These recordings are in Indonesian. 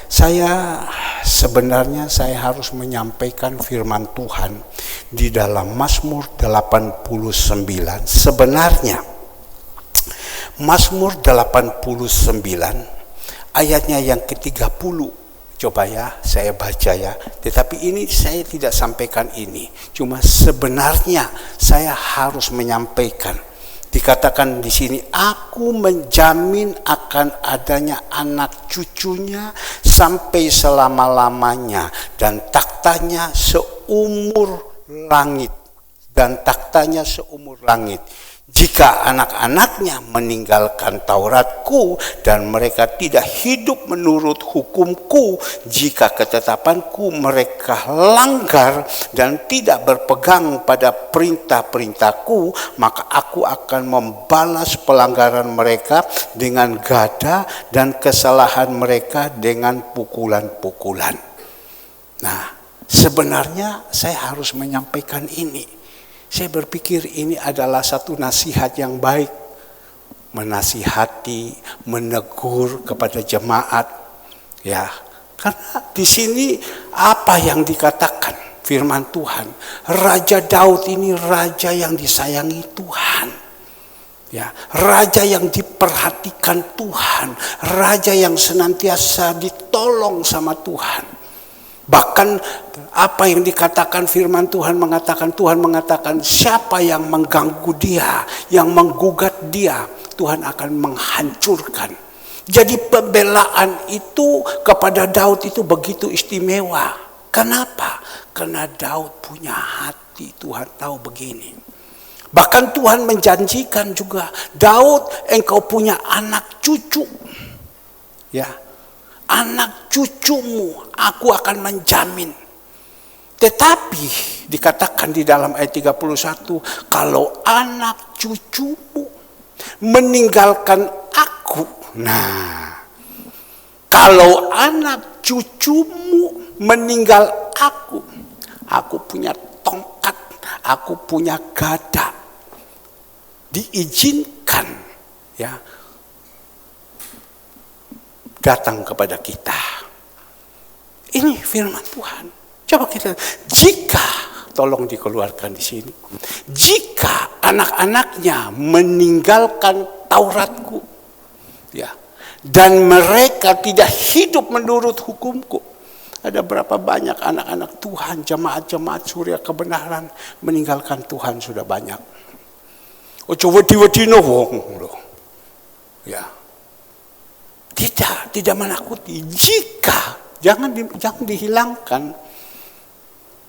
Sebenarnya saya harus menyampaikan firman Tuhan di dalam Mazmur 89. Sebenarnya Mazmur 89 ayatnya yang ke-30. Coba ya, saya baca ya. Tetapi ini saya tidak sampaikan ini. Cuma sebenarnya saya harus menyampaikan. Dikatakan di sini, aku menjamin akan adanya anak cucunya sampai selama-lamanya dan taktanya seumur langit. Jika anak-anaknya meninggalkan Tauratku dan mereka tidak hidup menurut hukumku, jika ketetapanku mereka langgar dan tidak berpegang pada perintah-perintahku, maka aku akan membalas pelanggaran mereka dengan gada dan kesalahan mereka dengan pukulan-pukulan. Nah, sebenarnya saya harus menyampaikan ini. Saya berpikir ini adalah satu nasihat yang baik. Menasihati, menegur kepada jemaat. Ya, karena di sini apa yang dikatakan firman Tuhan. Raja Daud ini raja yang disayangi Tuhan. Ya, raja yang diperhatikan Tuhan. Raja yang senantiasa ditolong sama Tuhan. Bahkan apa yang dikatakan firman Tuhan mengatakan siapa yang mengganggu dia, yang menggugat dia, Tuhan akan menghancurkan. Jadi pembelaan itu kepada Daud itu begitu istimewa. Kenapa? Karena Daud punya hati, Tuhan tahu begini. Bahkan Tuhan menjanjikan juga, Daud engkau punya anak cucu. Ya. Anak cucumu aku akan menjamin. Tetapi dikatakan di dalam ayat 31, kalau anak cucumu meninggalkan aku. Nah, kalau anak cucumu meninggal aku punya tongkat, aku punya gada. Diizinkan ya datang kepada kita. Ini firman Tuhan. Coba kita, jika, tolong dikeluarkan di sini, jika anak-anaknya meninggalkan Tauratku, ya, dan mereka tidak hidup menurut hukumku. Ada berapa banyak anak-anak Tuhan, jemaat-jemaat Surya Kebenaran meninggalkan Tuhan sudah banyak. Ojo wedi-wedino wong loh. Ya. Tidak menakuti. Jika jangan dihilangkan.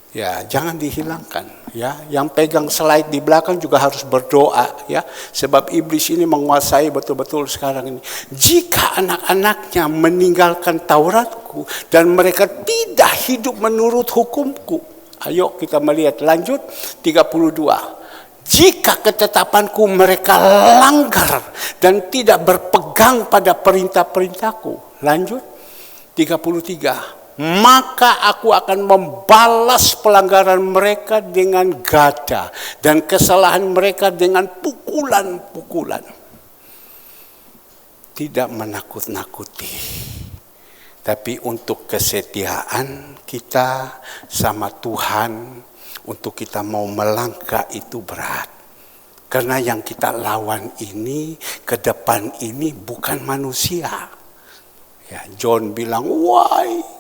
Ya, jangan dihilangkan ya. Yang pegang slide di belakang juga harus berdoa ya, sebab iblis ini menguasai betul-betul sekarang ini. Jika anak-anaknya meninggalkan Tauratku dan mereka tidak hidup menurut hukumku. Ayo kita melihat lanjut 32. Jika ketetapanku mereka langgar dan tidak berpegang pada perintah-perintahku. Lanjut 33. Maka aku akan membalas pelanggaran mereka dengan gada dan kesalahan mereka dengan pukulan-pukulan. Tidak menakut-nakuti. Tapi untuk kesetiaan kita sama Tuhan, untuk kita mau melangkah itu berat. Karena yang kita lawan ini, ke depan ini bukan manusia. Ya, John bilang, why?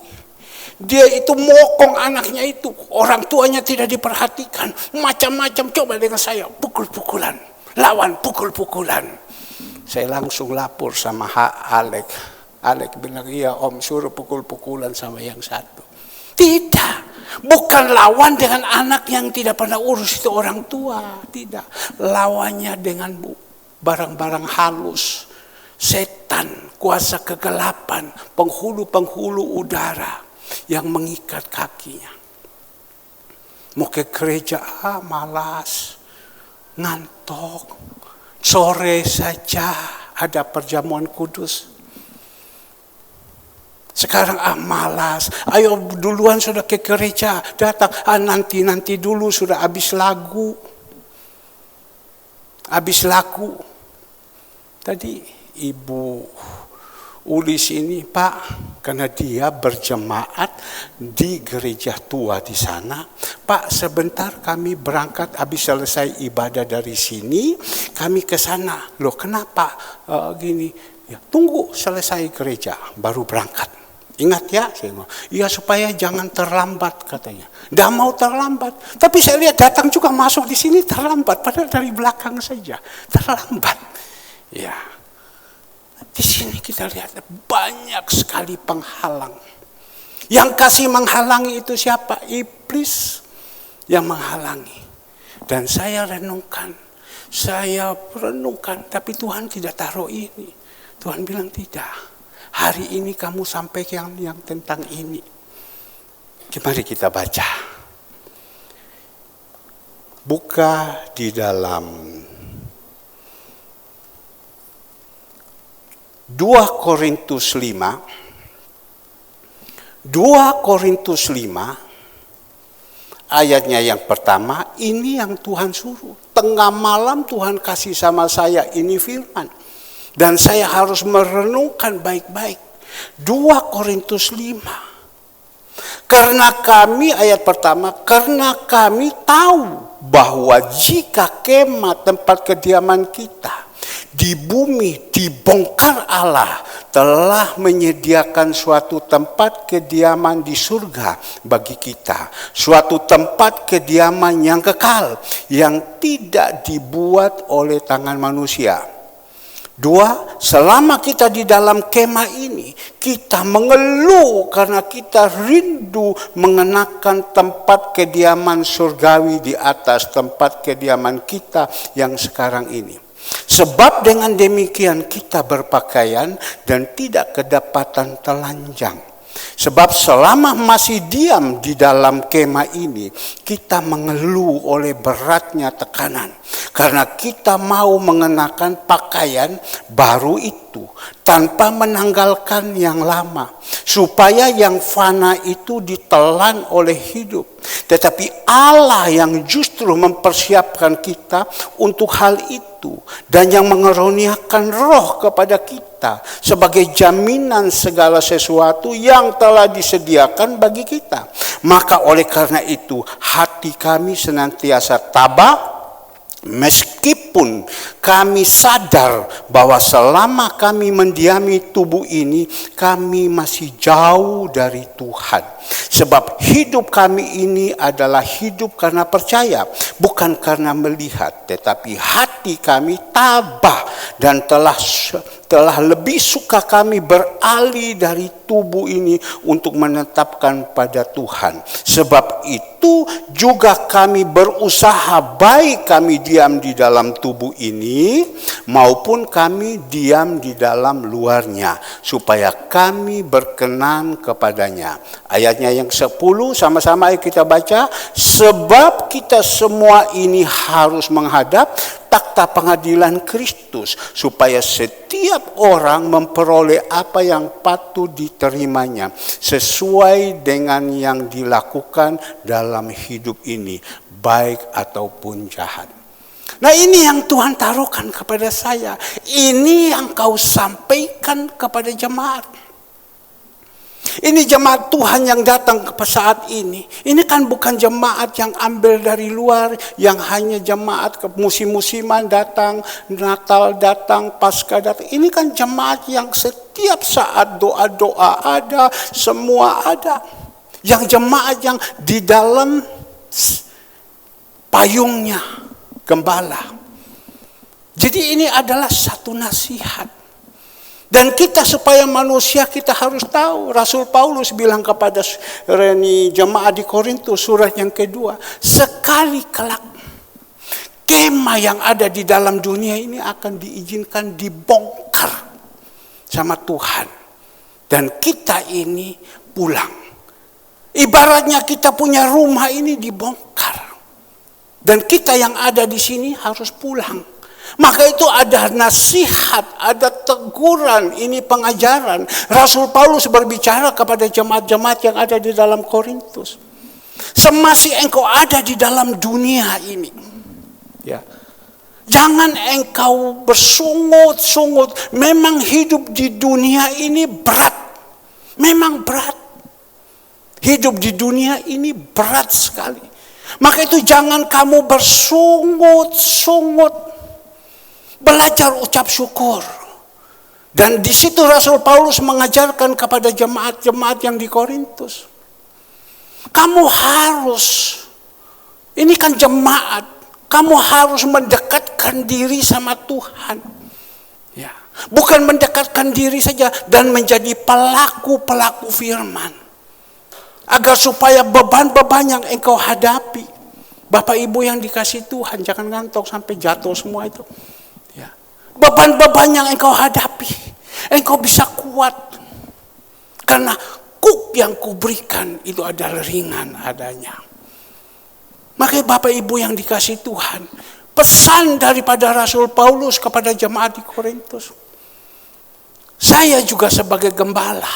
Dia itu mokong anaknya itu. Orang tuanya tidak diperhatikan. Macam-macam, coba dengan saya, pukul-pukulan. Lawan pukul-pukulan. Saya langsung lapor sama Alek. Alek bilang, iya om, suruh pukul-pukulan sama yang satu. Tidak. Bukan lawan dengan anak yang tidak pernah urus itu orang tua. Tidak. Lawannya dengan barang-barang halus. Setan, kuasa kegelapan, penghulu-penghulu udara yang mengikat kakinya. Mau ke gereja, malas, ngantuk. Sore saja ada perjamuan kudus. Sekarang malas, ayo duluan sudah ke gereja, datang, nanti dulu sudah habis lagu. Habis lagu. Tadi ibu Ulis ini, Pak, karena dia berjemaat di gereja tua di sana. Pak, sebentar kami berangkat, habis selesai ibadah dari sini, kami ke sana. Loh, kenapa gini? Ya, tunggu selesai gereja, baru berangkat. Ingat ya, iya supaya jangan terlambat katanya. Nggak mau terlambat, tapi saya lihat datang juga masuk di sini terlambat, padahal dari belakang saja terlambat. Ya. Di sini kita lihat banyak sekali penghalang. Yang kasih menghalangi itu siapa? Iblis yang menghalangi. Dan saya renungkan, tapi Tuhan tidak taruh ini. Tuhan bilang tidak. Hari ini kamu sampaikan yang tentang ini. Mari kita baca. Buka di dalam 2 Korintus 5 ayatnya yang pertama, ini yang Tuhan suruh. Tengah malam Tuhan kasih sama saya ini firman. Dan saya harus merenungkan baik-baik. 2 Korintus 5. Karena kami, ayat pertama, karena kami tahu bahwa jika kemah tempat kediaman kita di bumi dibongkar, Allah telah menyediakan suatu tempat kediaman di surga bagi kita. Suatu tempat kediaman yang kekal, yang tidak dibuat oleh tangan manusia. 2, selama kita di dalam kemah ini, kita mengeluh karena kita rindu mengenakan tempat kediaman surgawi di atas tempat kediaman kita yang sekarang ini. Sebab dengan demikian kita berpakaian dan tidak kedapatan telanjang. Sebab selama masih diam di dalam kemah ini, kita mengeluh oleh beratnya tekanan. Karena kita mau mengenakan pakaian baru itu tanpa menanggalkan yang lama. Supaya yang fana itu ditelan oleh hidup. Tetapi Allah yang justru mempersiapkan kita untuk hal itu. Dan yang mengaruniakan roh kepada kita sebagai jaminan segala sesuatu yang telah disediakan bagi kita. Maka oleh karena itu hati kami senantiasa tabah, meskipun kami sadar bahwa selama kami mendiami tubuh ini, kami masih jauh dari Tuhan. Sebab hidup kami ini adalah hidup karena percaya, bukan karena melihat. Tetapi hati kami tabah dan telah lebih suka kami beralih dari tubuh ini untuk menetapkan pada Tuhan. Sebab itu juga kami berusaha, baik kami diam di dalam tubuh ini maupun kami diam di dalam luarnya, supaya kami berkenan kepadanya. Ayatnya yang 10 sama-sama kita baca. Sebab kita semua ini harus menghadap takhta pengadilan Kristus, supaya setiap orang memperoleh apa yang patut diterimanya sesuai dengan yang dilakukan dalam hidup ini, baik ataupun jahat. Nah, ini yang Tuhan taruhkan kepada saya. Ini yang kau sampaikan kepada jemaat. Ini jemaat Tuhan yang datang ke saat ini. Ini kan bukan jemaat yang ambil dari luar, yang hanya jemaat ke musim-musiman datang, Natal datang, Paskah datang. Ini kan jemaat yang setiap saat doa-doa ada, semua ada. Yang jemaat yang di dalam payungnya gembala. Jadi ini adalah satu nasihat. Dan kita supaya manusia kita harus tahu. Rasul Paulus bilang kepada jemaat di Korintus surat yang kedua. Sekali kelak kemah yang ada di dalam dunia ini akan diizinkan dibongkar sama Tuhan. Dan kita ini pulang. Ibaratnya kita punya rumah ini dibongkar. Dan kita yang ada di sini harus pulang. Maka itu ada nasihat, ada teguran, ini pengajaran. Rasul Paulus berbicara kepada jemaat-jemaat yang ada di dalam Korintus. Semasih engkau ada di dalam dunia ini. Ya. Jangan engkau bersungut-sungut. Memang hidup di dunia ini berat. Memang berat. Hidup di dunia ini berat sekali. Maka itu jangan kamu bersungut-sungut. Belajar ucap syukur. Dan di situ Rasul Paulus mengajarkan kepada jemaat-jemaat yang di Korintus. Kamu harus, ini kan jemaat, kamu harus mendekatkan diri sama Tuhan. Ya, bukan mendekatkan diri saja dan menjadi pelaku-pelaku firman. Agar supaya beban-beban yang engkau hadapi, Bapak Ibu yang dikasih Tuhan, jangan ngantuk sampai jatuh semua itu. Ya. Beban-beban yang engkau hadapi, engkau bisa kuat. Karena kuk yang kuberikan itu adalah ringan adanya. Makanya Bapak Ibu yang dikasih Tuhan, pesan daripada Rasul Paulus kepada jemaat di Korintus. Saya juga sebagai gembala,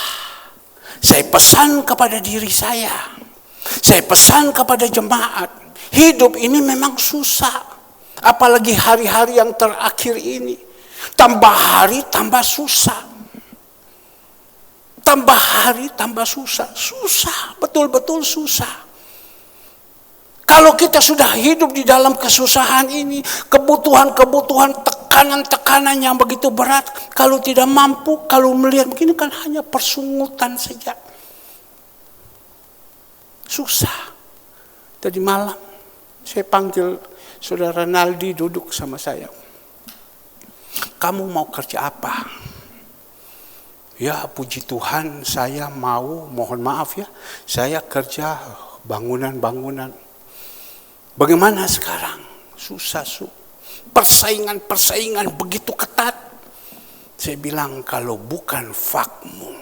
saya pesan kepada diri saya pesan kepada jemaat, hidup ini memang susah. Apalagi hari-hari yang terakhir ini. Tambah hari tambah susah. Tambah hari tambah susah. Susah, betul-betul susah. Kalau kita sudah hidup di dalam kesusahan ini, kebutuhan-kebutuhan, tekanan-tekanan yang begitu berat, kalau tidak mampu, kalau melihat begini kan hanya persungutan saja. Susah. Tadi malam saya panggil saudara Naldi duduk sama saya. Kamu mau kerja apa? Ya puji Tuhan saya mau, mohon maaf ya, saya kerja bangunan-bangunan. Bagaimana sekarang? Susah. Persaingan begitu ketat. Saya bilang kalau bukan fakmu,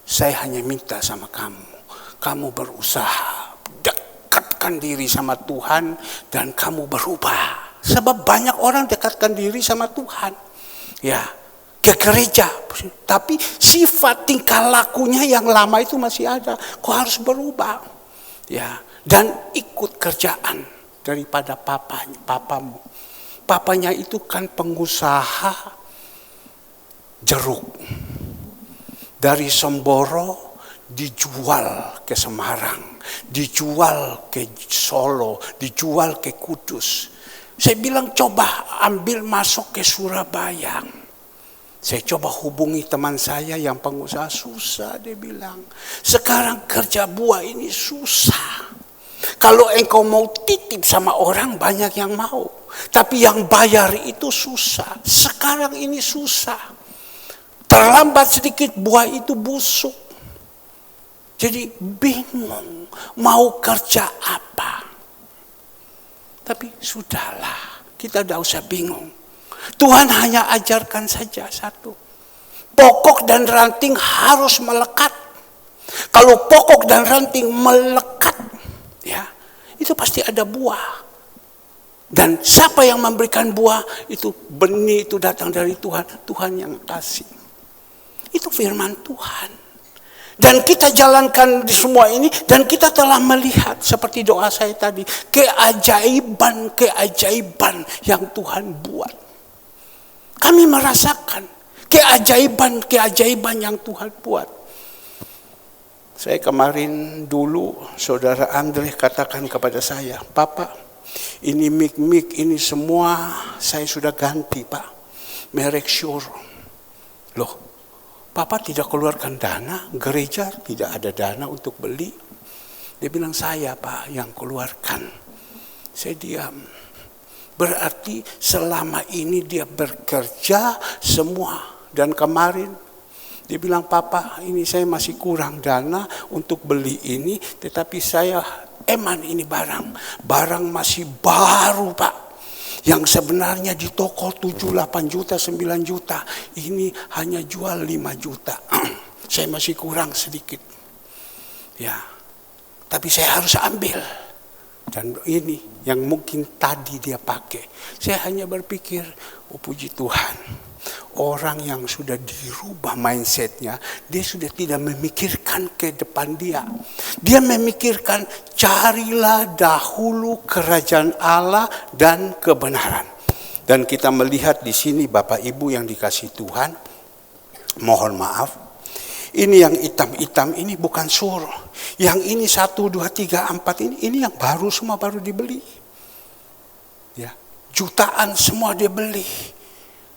saya hanya minta sama kamu. Kamu berusaha, dekatkan diri sama Tuhan dan kamu berubah. Sebab banyak orang dekatkan diri sama Tuhan. Ya, ke gereja. Tapi sifat tingkah lakunya yang lama itu masih ada. Kau harus berubah. Ya, dan ikut kerjaan daripada papamu. Papanya itu kan pengusaha jeruk. Dari Semboro dijual ke Semarang, dijual ke Solo, dijual ke Kudus. Saya bilang coba ambil masuk ke Surabaya. Saya coba hubungi teman saya yang pengusaha, susah dia bilang. Sekarang kerja buah ini susah. Kalau engkau mau titip sama orang banyak yang mau. Tapi yang bayar itu susah. Sekarang ini susah. Terlambat sedikit buah itu busuk. Jadi bingung mau kerja apa. Tapi sudahlah, kita tidak usah bingung. Tuhan hanya ajarkan saja satu. Pokok dan ranting harus melekat. Kalau pokok dan ranting melekat, ya, itu pasti ada buah. Dan siapa yang memberikan buah, itu benih itu datang dari Tuhan. Tuhan yang kasih. Itu firman Tuhan. Dan kita jalankan di semua ini, dan kita telah melihat seperti doa saya tadi, keajaiban yang Tuhan buat. Kami merasakan keajaiban yang Tuhan buat. Saya kemarin dulu, saudara Andre katakan kepada saya, Papa, ini mic ini semua saya sudah ganti Pak, merek Shure. Loh, Papa tidak keluarkan dana, gereja tidak ada dana untuk beli. Dia bilang saya Pak yang keluarkan. Saya diam. Berarti selama ini dia bekerja semua. Dan kemarin dia bilang Papa ini saya masih kurang dana untuk beli ini. Tetapi saya ini barang masih baru Pak. Yang sebenarnya di toko 7, 8 juta, 9 juta. Ini hanya jual 5 juta. Saya masih kurang sedikit. Ya, tapi saya harus ambil. Dan ini yang mungkin tadi dia pakai. Saya hanya berpikir, oh puji Tuhan. orang yang sudah dirubah mindsetnya, dia sudah tidak memikirkan ke depan dia. Dia memikirkan carilah dahulu kerajaan Allah dan kebenaran. Dan kita melihat di sini Bapak Ibu yang dikasih Tuhan, mohon maaf, ini yang hitam-hitam ini bukan suruh. Yang ini 1, 2, 3, 4 ini yang baru semua baru dibeli. Ya, jutaan semua dia beli.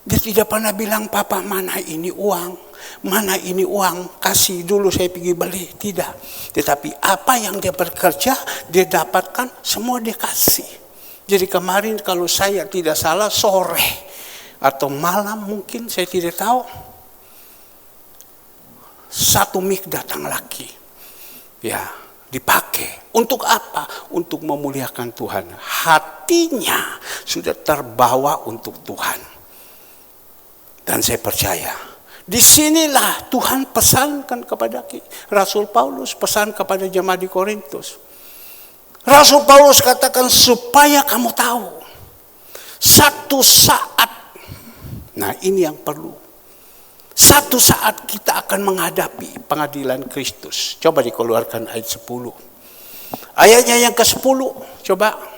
Dia tidak pernah bilang, Papa mana ini uang, mana ini uang, kasih dulu saya pergi beli. Tidak. Tetapi apa yang dia bekerja, dia dapatkan, semua dia kasih. Jadi kemarin kalau saya tidak salah sore atau malam mungkin saya tidak tahu, 1 mik datang lagi. Ya, dipakai. Untuk apa? Untuk memuliakan Tuhan. Hatinya sudah terbawa untuk Tuhan. Dan saya percaya, disinilah Tuhan pesankan kepada Rasul Paulus, pesan kepada jemaat di Korintus. Rasul Paulus katakan supaya kamu tahu, satu saat, nah ini yang perlu, satu saat kita akan menghadapi pengadilan Kristus. Coba dikeluarkan ayat 10. Ayatnya yang ke-10, coba.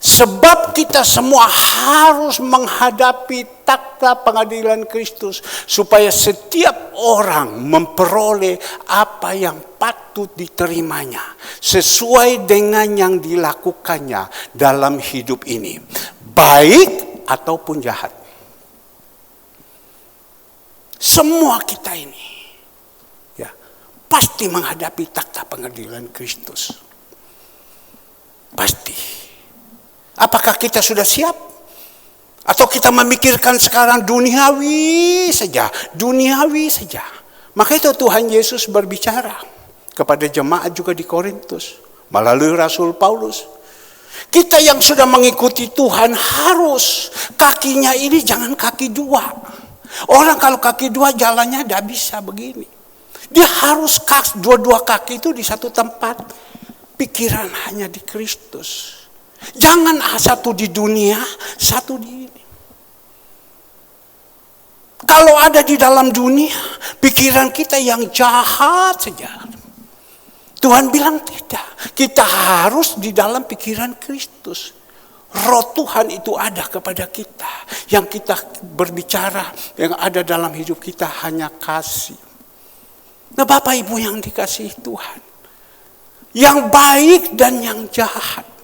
Sebab kita semua harus menghadapi takhta pengadilan Kristus, supaya setiap orang memperoleh apa yang patut diterimanya, sesuai dengan yang dilakukannya dalam hidup ini, baik ataupun jahat. Semua kita ini ya pasti menghadapi takhta pengadilan Kristus. Pasti. Apakah kita sudah siap? Atau kita memikirkan sekarang duniawi saja, duniawi saja. Maka itu Tuhan Yesus berbicara kepada jemaat juga di Korintus melalui Rasul Paulus. Kita yang sudah mengikuti Tuhan harus kakinya ini jangan kaki dua. Orang kalau kaki dua jalannya tidak bisa begini. Dia harus dua-dua kaki itu di satu tempat. Pikiran hanya di Kristus. Jangan satu di dunia, satu di ini. Kalau ada di dalam dunia, pikiran kita yang jahat saja. Tuhan bilang tidak. Kita harus di dalam pikiran Kristus. Roh Tuhan itu ada kepada kita. Yang kita berbicara, yang ada dalam hidup kita hanya kasih. Nah Bapak Ibu yang dikasihi Tuhan. Yang baik dan yang jahat.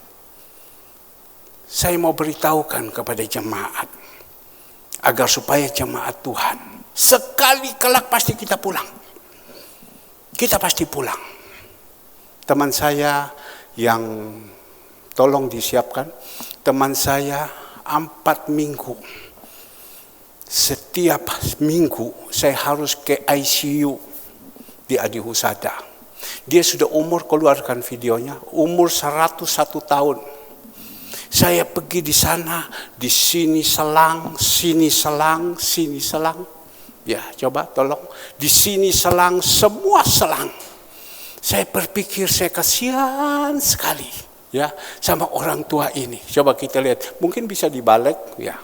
Saya mau beritahukan kepada jemaat, agar supaya jemaat Tuhan, sekali kelak pasti kita pulang. Kita pasti pulang. Teman saya yang tolong disiapkan, teman saya 4 minggu. Setiap minggu saya harus ke ICU di Adi Husada. Dia sudah umur, keluarkan videonya, umur 101 tahun. Saya pergi di sana, di sini selang, sini selang, sini selang. Ya, coba tolong. Di sini selang, semua selang. Saya berpikir saya kasihan sekali ya sama orang tua ini. Coba kita lihat, mungkin bisa dibalik ya.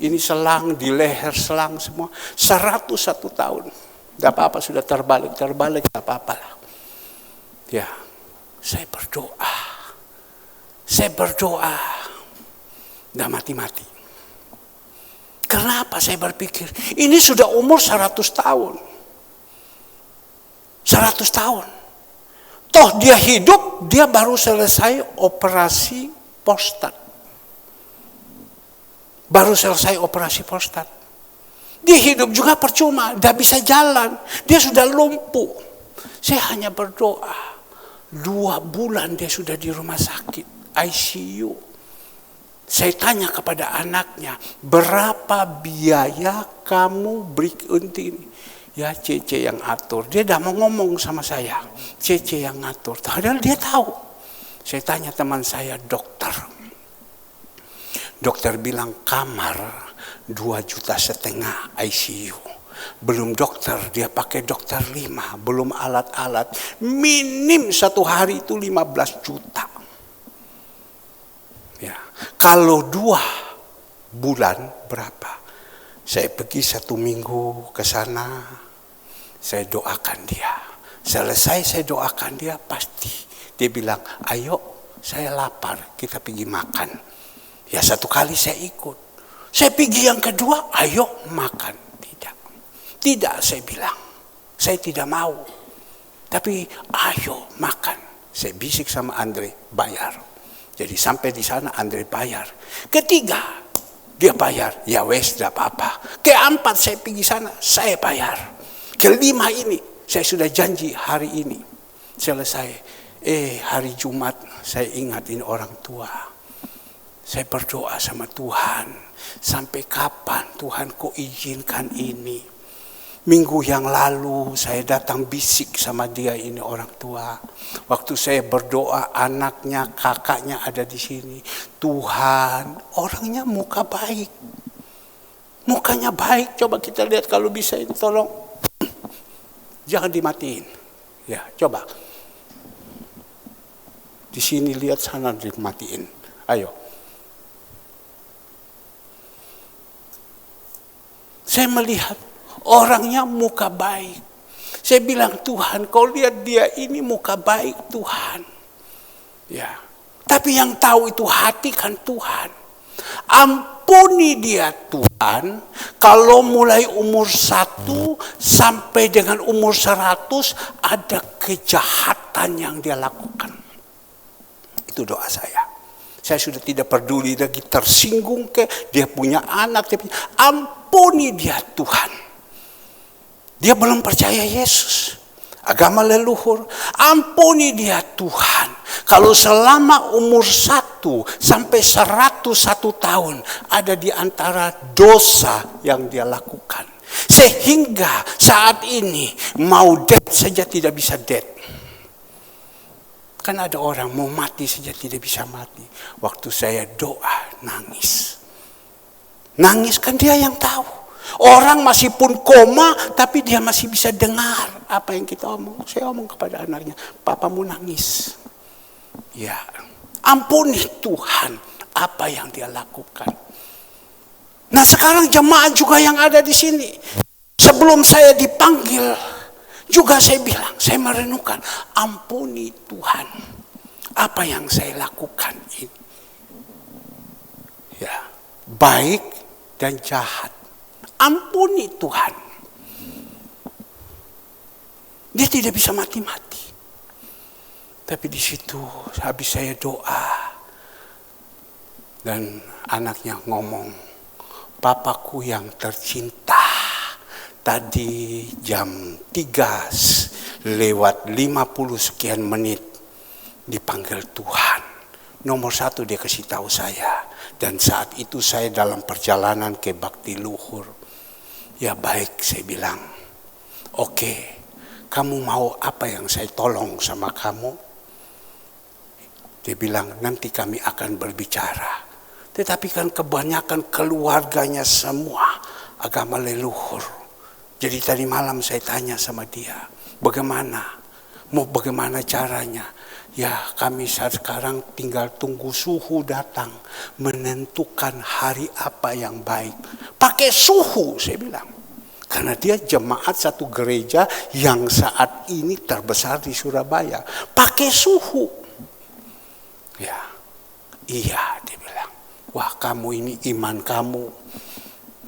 Ini selang, di leher selang semua. 101 tahun. Tidak apa-apa sudah terbalik, tidak apa-apa lah. Ya, saya berdoa. Saya berdoa, tidak mati-mati. Kenapa saya berpikir, ini sudah umur 100 tahun. 100 tahun. Toh dia hidup, dia baru selesai operasi prostat. Baru selesai operasi prostat. Dia hidup juga percuma, tidak bisa jalan. Dia sudah lumpuh. Saya hanya berdoa, 2 bulan dia sudah di rumah sakit. ICU. Saya tanya kepada anaknya, berapa biaya kamu beri untuk ini? Ya Cece yang atur. Dia tidak mau ngomong sama saya. Cece yang ngatur. Padahal dia tahu. Saya tanya teman saya, dokter. Dokter bilang kamar 2,5 juta ICU. Belum dokter, dia pakai dokter 5. Belum alat-alat. Minim 1 hari itu 15 juta. Ya, kalau 2 bulan berapa? Saya pergi 1 minggu ke sana, saya doakan dia. Selesai saya doakan dia, pasti dia bilang, ayo saya lapar, kita pergi makan. Ya 1 kali saya ikut. Saya pergi yang kedua, ayo makan. Tidak saya bilang, saya tidak mau. Tapi ayo makan. Saya bisik sama Andre, bayar. Jadi sampai di sana Andre bayar. Ketiga, dia bayar. Ya wes, tidak apa-apa. Keempat saya pergi sana, saya bayar. Kelima ini, saya sudah janji hari ini. Selesai. Hari Jumat, saya ingatin orang tua. Saya berdoa sama Tuhan. Sampai kapan Tuhan kau izinkan ini? Minggu yang lalu saya datang bisik sama dia, ini orang tua. Waktu saya berdoa, anaknya, kakaknya ada di sini. Tuhan, orangnya muka baik. Mukanya baik, coba kita lihat kalau bisa ini tolong. Jangan dimatiin. Ya, coba. Di sini lihat, sana dimatiin. Ayo. Saya melihat orangnya muka baik. Saya bilang, Tuhan, kau lihat dia ini muka baik, Tuhan. Ya. Tapi yang tahu itu hati kan Tuhan. Ampuni dia Tuhan, kalau mulai umur 1 sampai dengan umur 100 ada kejahatan yang dia lakukan. Itu doa saya. Saya sudah tidak peduli lagi tersinggung ke dia punya anak, ampuni dia Tuhan. Dia belum percaya Yesus, agama leluhur. Ampuni dia Tuhan. Kalau selama umur 1 sampai 101 tahun ada di antara dosa yang dia lakukan. Sehingga saat ini mau dead saja tidak bisa dead. Kan ada orang mau mati saja tidak bisa mati. Waktu saya doa nangis. Nangis kan dia yang tahu. Orang masih pun koma, tapi dia masih bisa dengar apa yang kita omong. Saya omong kepada anaknya, papamu nangis. Ya, ampuni Tuhan apa yang dia lakukan. Nah sekarang jemaat juga yang ada di sini. Sebelum saya dipanggil, juga saya bilang, saya merenungkan, ampuni Tuhan apa yang saya lakukan ini. Ya, baik dan jahat. Ampuni Tuhan. Dia tidak bisa mati-mati. Tapi di situ habis saya doa dan anaknya ngomong, papaku yang tercinta, tadi jam 3 lewat 50 sekian menit dipanggil Tuhan. Nomor 1 dia kasih tahu saya. Dan saat itu saya dalam perjalanan ke Bakti Luhur. Ya baik, saya bilang, oke, kamu mau apa yang saya tolong sama kamu? Dia bilang, nanti kami akan berbicara. Tetapi kan kebanyakan keluarganya semua agama leluhur. Jadi tadi malam saya tanya sama dia, bagaimana? Mau bagaimana caranya? Ya kami saat sekarang tinggal tunggu suhu datang. Menentukan hari apa yang baik. Pakai suhu saya bilang. Karena dia jemaat satu gereja yang saat ini terbesar di Surabaya. Pakai suhu. Ya, iya dia bilang. Wah kamu ini iman kamu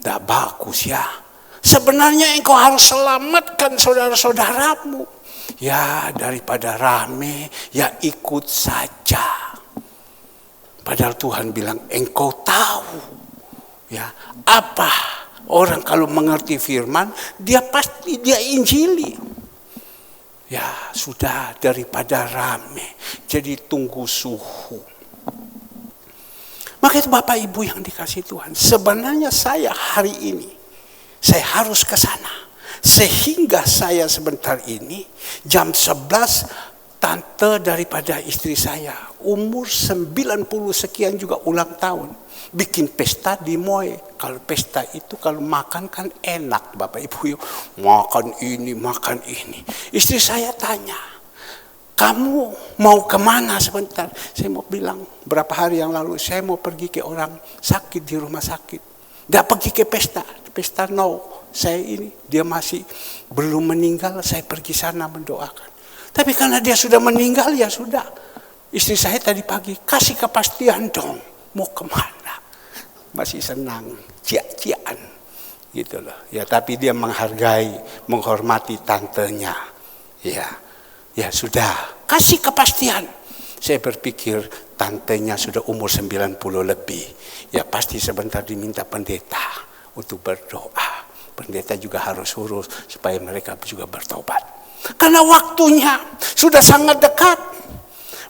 tidak bagus ya. Sebenarnya engkau harus selamatkan saudara-saudaramu. Ya daripada rame, ya ikut saja. Padahal Tuhan bilang, engkau tahu ya apa orang kalau mengerti firman, dia pasti dia injili. Ya sudah daripada rame, jadi tunggu suhu. Maka itu Bapak Ibu yang dikasih Tuhan, sebenarnya saya hari ini saya harus ke sana. Sehingga saya sebentar ini jam 11 tante daripada istri saya umur 90 sekian juga ulang tahun. Bikin pesta di Moe. Kalau pesta itu kalau makan kan enak Bapak Ibu. Makan ini, makan ini. Istri saya tanya, kamu mau kemana sebentar? Saya mau bilang berapa hari yang lalu saya mau pergi ke orang sakit di rumah sakit. Tidak pergi ke pesta. pesta. No, saya ini, dia masih belum meninggal, saya pergi sana mendoakan. Tapi karena dia sudah meninggal, ya sudah. Istri saya tadi pagi, kasih kepastian dong, mau kemana? Masih senang, cia-ciaan, gitu loh. Ya, tapi dia menghargai, menghormati tantenya. Ya sudah, kasih kepastian. Saya berpikir tantenya sudah umur 90 lebih. Ya pasti sebentar diminta pendeta untuk berdoa. Pendeta juga harus urus supaya mereka juga bertobat. Karena waktunya sudah sangat dekat.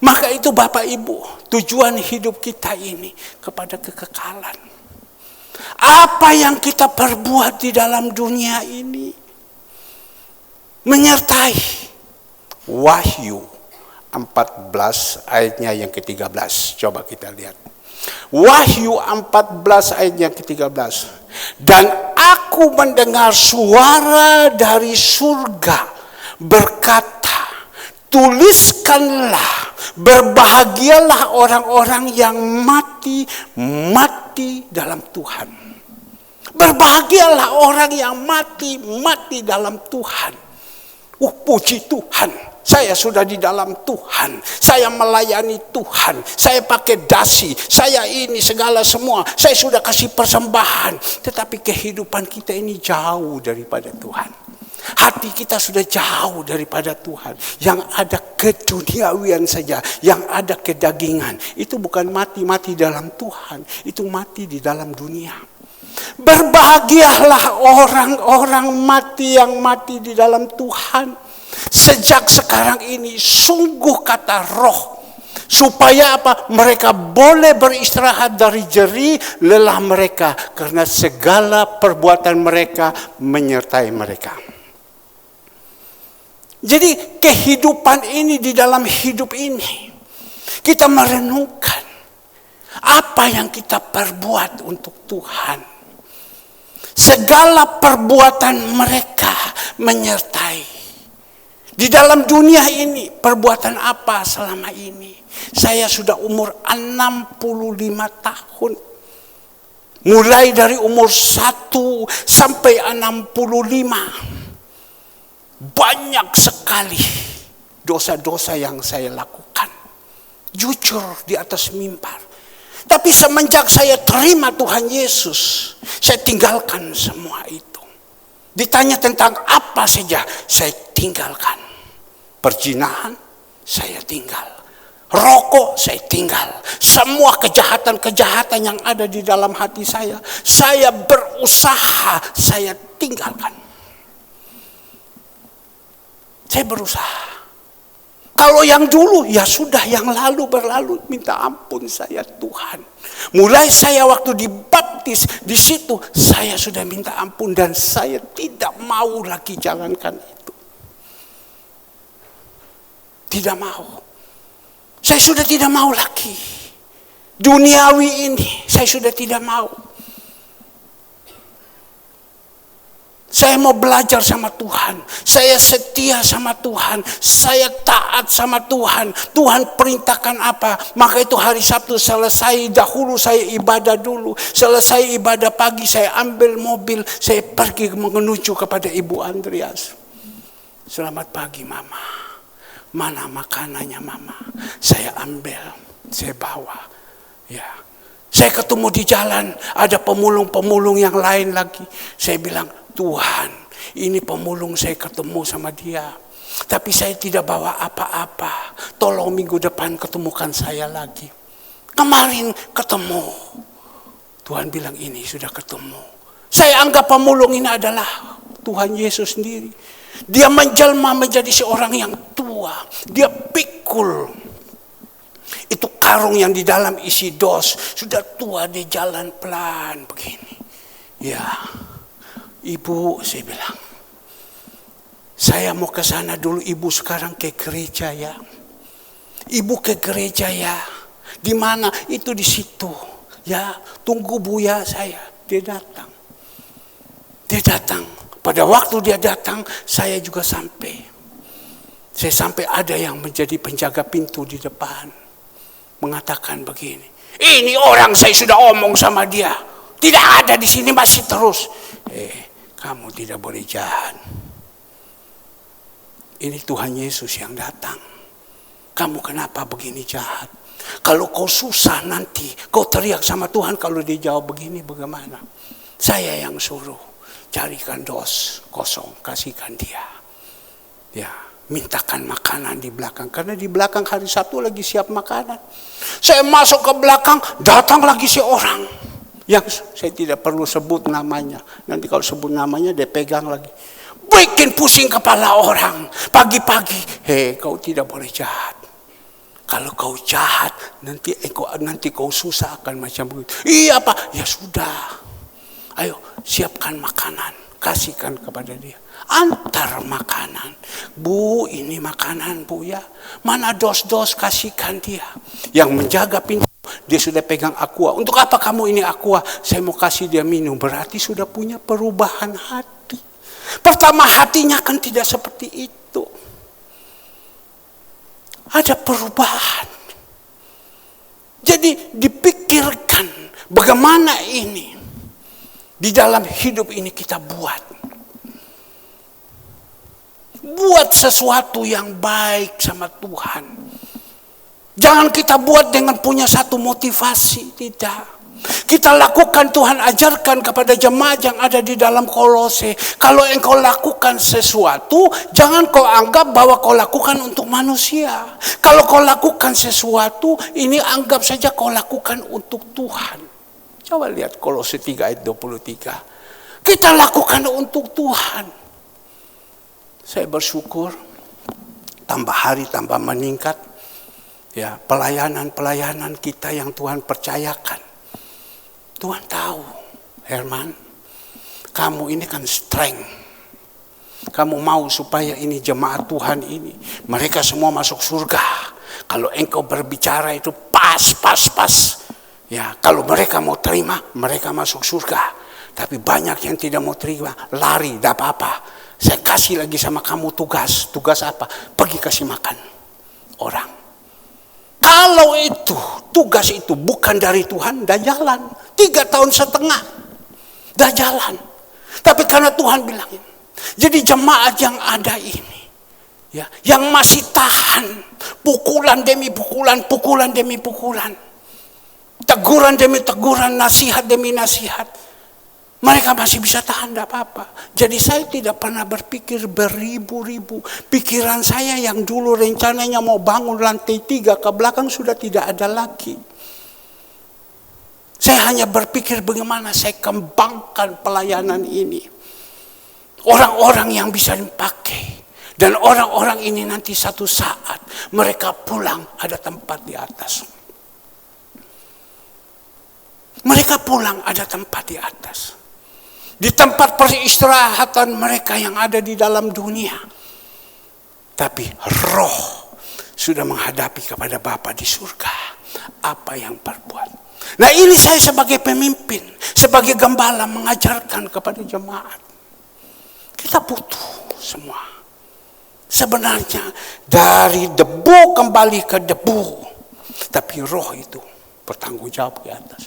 Maka itu Bapak Ibu, tujuan hidup kita ini kepada kekekalan. Apa yang kita perbuat di dalam dunia ini menyertai. Wahyu 14 ayatnya yang ke-13. Coba kita lihat. Wahyu 14 ayat yang ke-13. Dan aku mendengar suara dari surga berkata, tuliskanlah, berbahagialah orang-orang yang mati dalam Tuhan. Berbahagialah orang yang mati dalam Tuhan. Puji Tuhan. Saya sudah di dalam Tuhan. Saya melayani Tuhan. Saya pakai dasi. Saya ini segala semua. Saya sudah kasih persembahan. Tetapi kehidupan kita ini jauh daripada Tuhan. Hati kita sudah jauh daripada Tuhan. Yang ada keduniawian saja. Yang ada kedagingan. Itu bukan mati dalam Tuhan. Itu mati di dalam dunia. Berbahagialah orang-orang yang mati di dalam Tuhan. Sejak sekarang ini sungguh kata roh. Supaya apa? Mereka boleh beristirahat dari jerih lelah mereka. Karena segala perbuatan mereka menyertai mereka. Jadi kehidupan ini, di dalam hidup ini kita merenungkan apa yang kita perbuat untuk Tuhan. Segala perbuatan mereka menyertai. Di dalam dunia ini, perbuatan apa selama ini? Saya sudah umur 65 tahun. Mulai dari umur 1 sampai 65. Banyak sekali dosa-dosa yang saya lakukan. Jujur di atas mimbar. Tapi semenjak saya terima Tuhan Yesus, saya tinggalkan semua itu. Ditanya tentang apa saja, saya tinggalkan. Perzinahan, saya tinggal. Rokok, saya tinggal. Semua kejahatan-kejahatan yang ada di dalam hati saya berusaha, saya tinggalkan. Saya berusaha. Kalau yang dulu, ya sudah, yang lalu berlalu, minta ampun saya Tuhan. Mulai saya waktu dibaptis, di situ saya sudah minta ampun dan saya tidak mau lagi jalankan itu. Tidak mau. Saya sudah tidak mau lagi. Duniawi ini, saya sudah tidak mau. Saya mau belajar sama Tuhan. Saya setia sama Tuhan. Saya taat sama Tuhan. Tuhan perintahkan apa? Maka itu hari Sabtu selesai dahulu saya ibadah dulu. Selesai ibadah pagi saya ambil mobil. Saya pergi menuju kepada Ibu Andreas. Selamat pagi Mama. Mana makanannya Mama? Saya ambil. Saya bawa. Ya. Saya ketemu di jalan. Ada pemulung-pemulung yang lain lagi. Saya bilang, Tuhan, ini pemulung saya ketemu sama dia. Tapi saya tidak bawa apa-apa. Tolong minggu depan ketemukan saya lagi. Kemarin ketemu. Tuhan bilang ini sudah ketemu. Saya anggap pemulung ini adalah Tuhan Yesus sendiri. Dia menjelma menjadi seorang yang tua. Dia pikul. Itu karung yang di dalam isi dos. Sudah tua, dia jalan pelan begini. Ya. Ibu, saya bilang, saya mau ke sana dulu. Ibu sekarang ke gereja ya. Ibu ke gereja ya. Di mana? Itu di situ. Ya, tunggu Buya saya. Dia datang. Dia datang. Pada waktu dia datang, saya juga sampai. Saya sampai ada yang menjadi penjaga pintu di depan. Mengatakan begini. Ini orang saya sudah omong sama dia. Tidak ada di sini, masih terus. Kamu tidak boleh jahat. Ini Tuhan Yesus yang datang. Kamu kenapa begini jahat? Kalau kau susah nanti, kau teriak sama Tuhan, kalau dia jawab begini bagaimana? Saya yang suruh, carikan dos kosong, kasihkan dia. Ya, mintakan makanan di belakang. Karena di belakang hari Sabtu lagi siap makanan. Saya masuk ke belakang, datang lagi seorang. Yang saya tidak perlu sebut namanya. Nanti kalau sebut namanya dia pegang lagi. Bikin pusing kepala orang. Pagi-pagi, kau tidak boleh jahat. Kalau kau jahat, nanti kau susah akan macam begitu. Iya Pak, ya sudah. Ayo siapkan makanan, kasihkan kepada dia. Antar makanan. Bu, ini makanan Bu ya. Mana dos-dos, kasihkan dia. Yang menjaga pintu, dia sudah pegang aqua. Untuk apa kamu ini aqua? Saya mau kasih dia minum. Berarti sudah punya perubahan hati. Pertama hatinya kan tidak seperti itu. Ada perubahan. Jadi dipikirkan bagaimana ini di dalam hidup ini kita buat. Buat sesuatu yang baik sama Tuhan. Jangan kita buat dengan punya satu motivasi, tidak. Kita lakukan, Tuhan ajarkan kepada jemaat yang ada di dalam Kolose. Kalau engkau lakukan sesuatu, jangan kau anggap bahwa kau lakukan untuk manusia. Kalau kau lakukan sesuatu, ini anggap saja kau lakukan untuk Tuhan. Coba lihat Kolose 3 ayat 23. Kita lakukan untuk Tuhan. Saya bersyukur, tambah hari tambah meningkat. Ya, pelayanan-pelayanan kita yang Tuhan percayakan. Tuhan tahu, Herman, kamu ini kan strength. Kamu mau supaya ini jemaat Tuhan ini, mereka semua masuk surga. Kalau engkau berbicara itu pas. Ya, kalau mereka mau terima, mereka masuk surga. Tapi banyak yang tidak mau terima, lari, tidak apa-apa. Saya kasih lagi sama kamu tugas. Tugas apa? Pergi kasih makan orang. Kalau itu, tugas itu bukan dari Tuhan, dah jalan. 3,5 tahun, dah jalan. Tapi karena Tuhan bilang, jadi jemaat yang ada ini, ya, yang masih tahan, pukulan demi pukulan, teguran demi teguran, nasihat demi nasihat, mereka masih bisa tahan, tidak apa-apa. Jadi saya tidak pernah berpikir beribu-ribu. Pikiran saya yang dulu rencananya mau bangun lantai 3 ke belakang sudah tidak ada lagi. Saya hanya berpikir bagaimana saya kembangkan pelayanan ini. Orang-orang yang bisa dipakai. Dan orang-orang ini nanti satu saat mereka pulang ada tempat di atas. Mereka pulang ada tempat di atas. Di tempat peristirahatan mereka yang ada di dalam dunia. Tapi roh sudah menghadapi kepada Bapa di surga. Apa yang berbuat. Nah ini saya sebagai pemimpin, sebagai gembala mengajarkan kepada jemaat. Kita butuh semua. Sebenarnya dari debu kembali ke debu. Tapi roh itu bertanggung jawab di atas.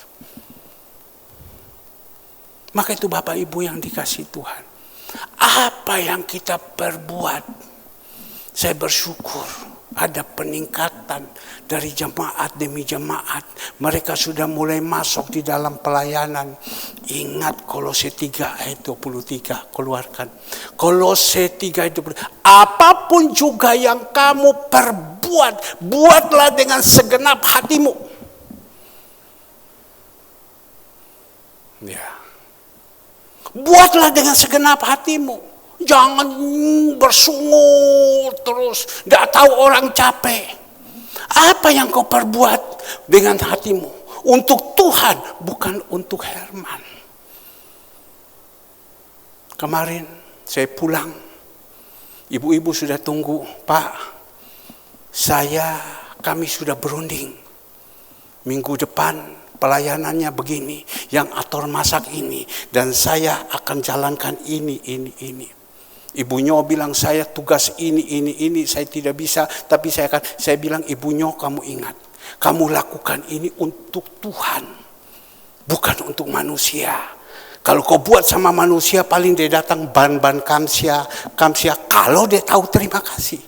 Maka itu Bapak Ibu yang dikasihi Tuhan. Apa yang kita perbuat, saya bersyukur ada peningkatan dari jemaat demi jemaat. Mereka sudah mulai masuk di dalam pelayanan. Ingat Kolose 3 ayat 23, keluarkan. Kolose 3 ayat 23. Apapun juga yang kamu perbuat, buatlah dengan segenap hatimu. Ya. Buatlah dengan segenap hatimu. Jangan bersungut terus. Tidak tahu orang capek. Apa yang kau perbuat dengan hatimu? Untuk Tuhan, bukan untuk Herman. Kemarin saya pulang. Ibu-ibu sudah tunggu. Pak, kami sudah berunding. Minggu depan pelayanannya begini, yang atur masak ini, dan saya akan jalankan ini. Ibu Nyo bilang saya tugas ini, saya tidak bisa, tapi saya bilang Ibu Nyo kamu ingat, kamu lakukan ini untuk Tuhan. bukan untuk manusia. Kalau kau buat sama manusia, paling dia datang ban-ban kamsia, kalau dia tahu terima kasih.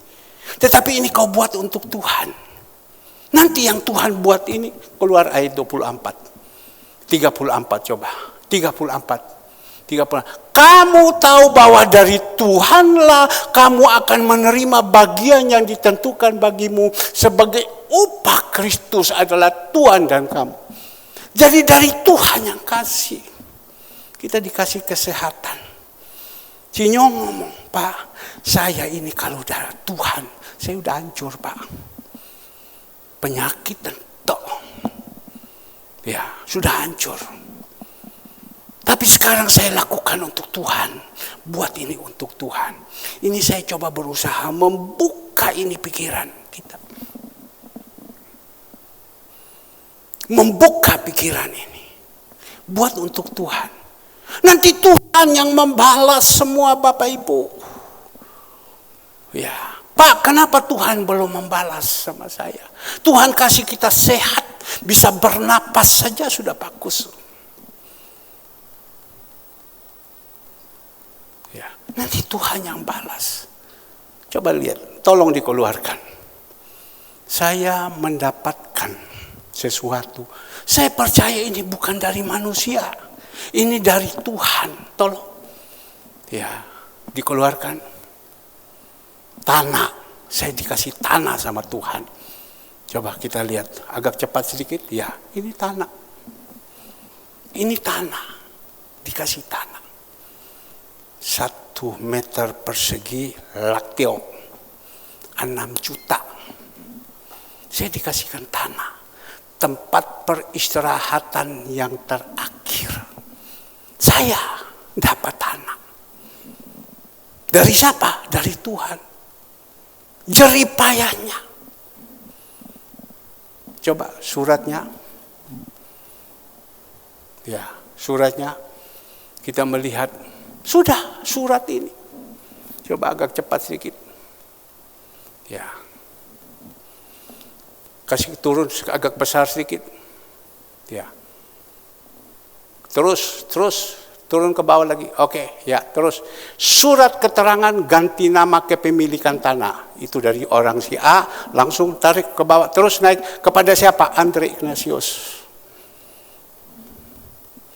Tetapi ini kau buat untuk Tuhan. Nanti yang Tuhan buat ini, keluar ayat 24. 34 coba. 34. Kamu tahu bahwa dari Tuhanlah kamu akan menerima bagian yang ditentukan bagimu sebagai upah. Kristus adalah Tuhan dan kamu. Jadi dari Tuhan yang kasih. Kita dikasih kesehatan. Cinyong ngomong, Pak, saya ini kalau dari Tuhan, saya udah hancur, Pak. Penyakit dan tok. Ya, sudah hancur. Tapi sekarang saya lakukan untuk Tuhan. Buat ini untuk Tuhan. Ini saya coba berusaha membuka ini pikiran kita. Membuka pikiran ini. Buat untuk Tuhan. Nanti Tuhan yang membalas semua Bapak Ibu. Ya, Pak, kenapa Tuhan belum membalas sama saya? Tuhan kasih kita sehat, bisa bernapas saja sudah bagus. Ya, nanti Tuhan yang balas. Coba lihat, tolong dikeluarkan. Saya mendapatkan sesuatu. Saya percaya ini bukan dari manusia. Ini dari Tuhan, tolong. Ya, dikeluarkan. Tanah, saya dikasih tanah sama Tuhan. Coba kita lihat, agak cepat sedikit. Ya, ini tanah. Ini tanah, dikasih tanah. 1 meter persegi laktio, 6 juta. Saya dikasihkan tanah. Tempat peristirahatan yang terakhir. Saya dapat tanah. Dari siapa? Dari Tuhan. Jeripayahnya. Coba suratnya. Ya, suratnya. Kita melihat. Sudah surat ini. Coba agak cepat sedikit. Ya. Kasih turun agak besar sedikit. Ya. Terus turun ke bawah lagi. Oke, ya, terus surat keterangan ganti nama kepemilikan tanah. Itu dari orang si A, langsung tarik ke bawah, terus naik kepada siapa? Andre Ignatius.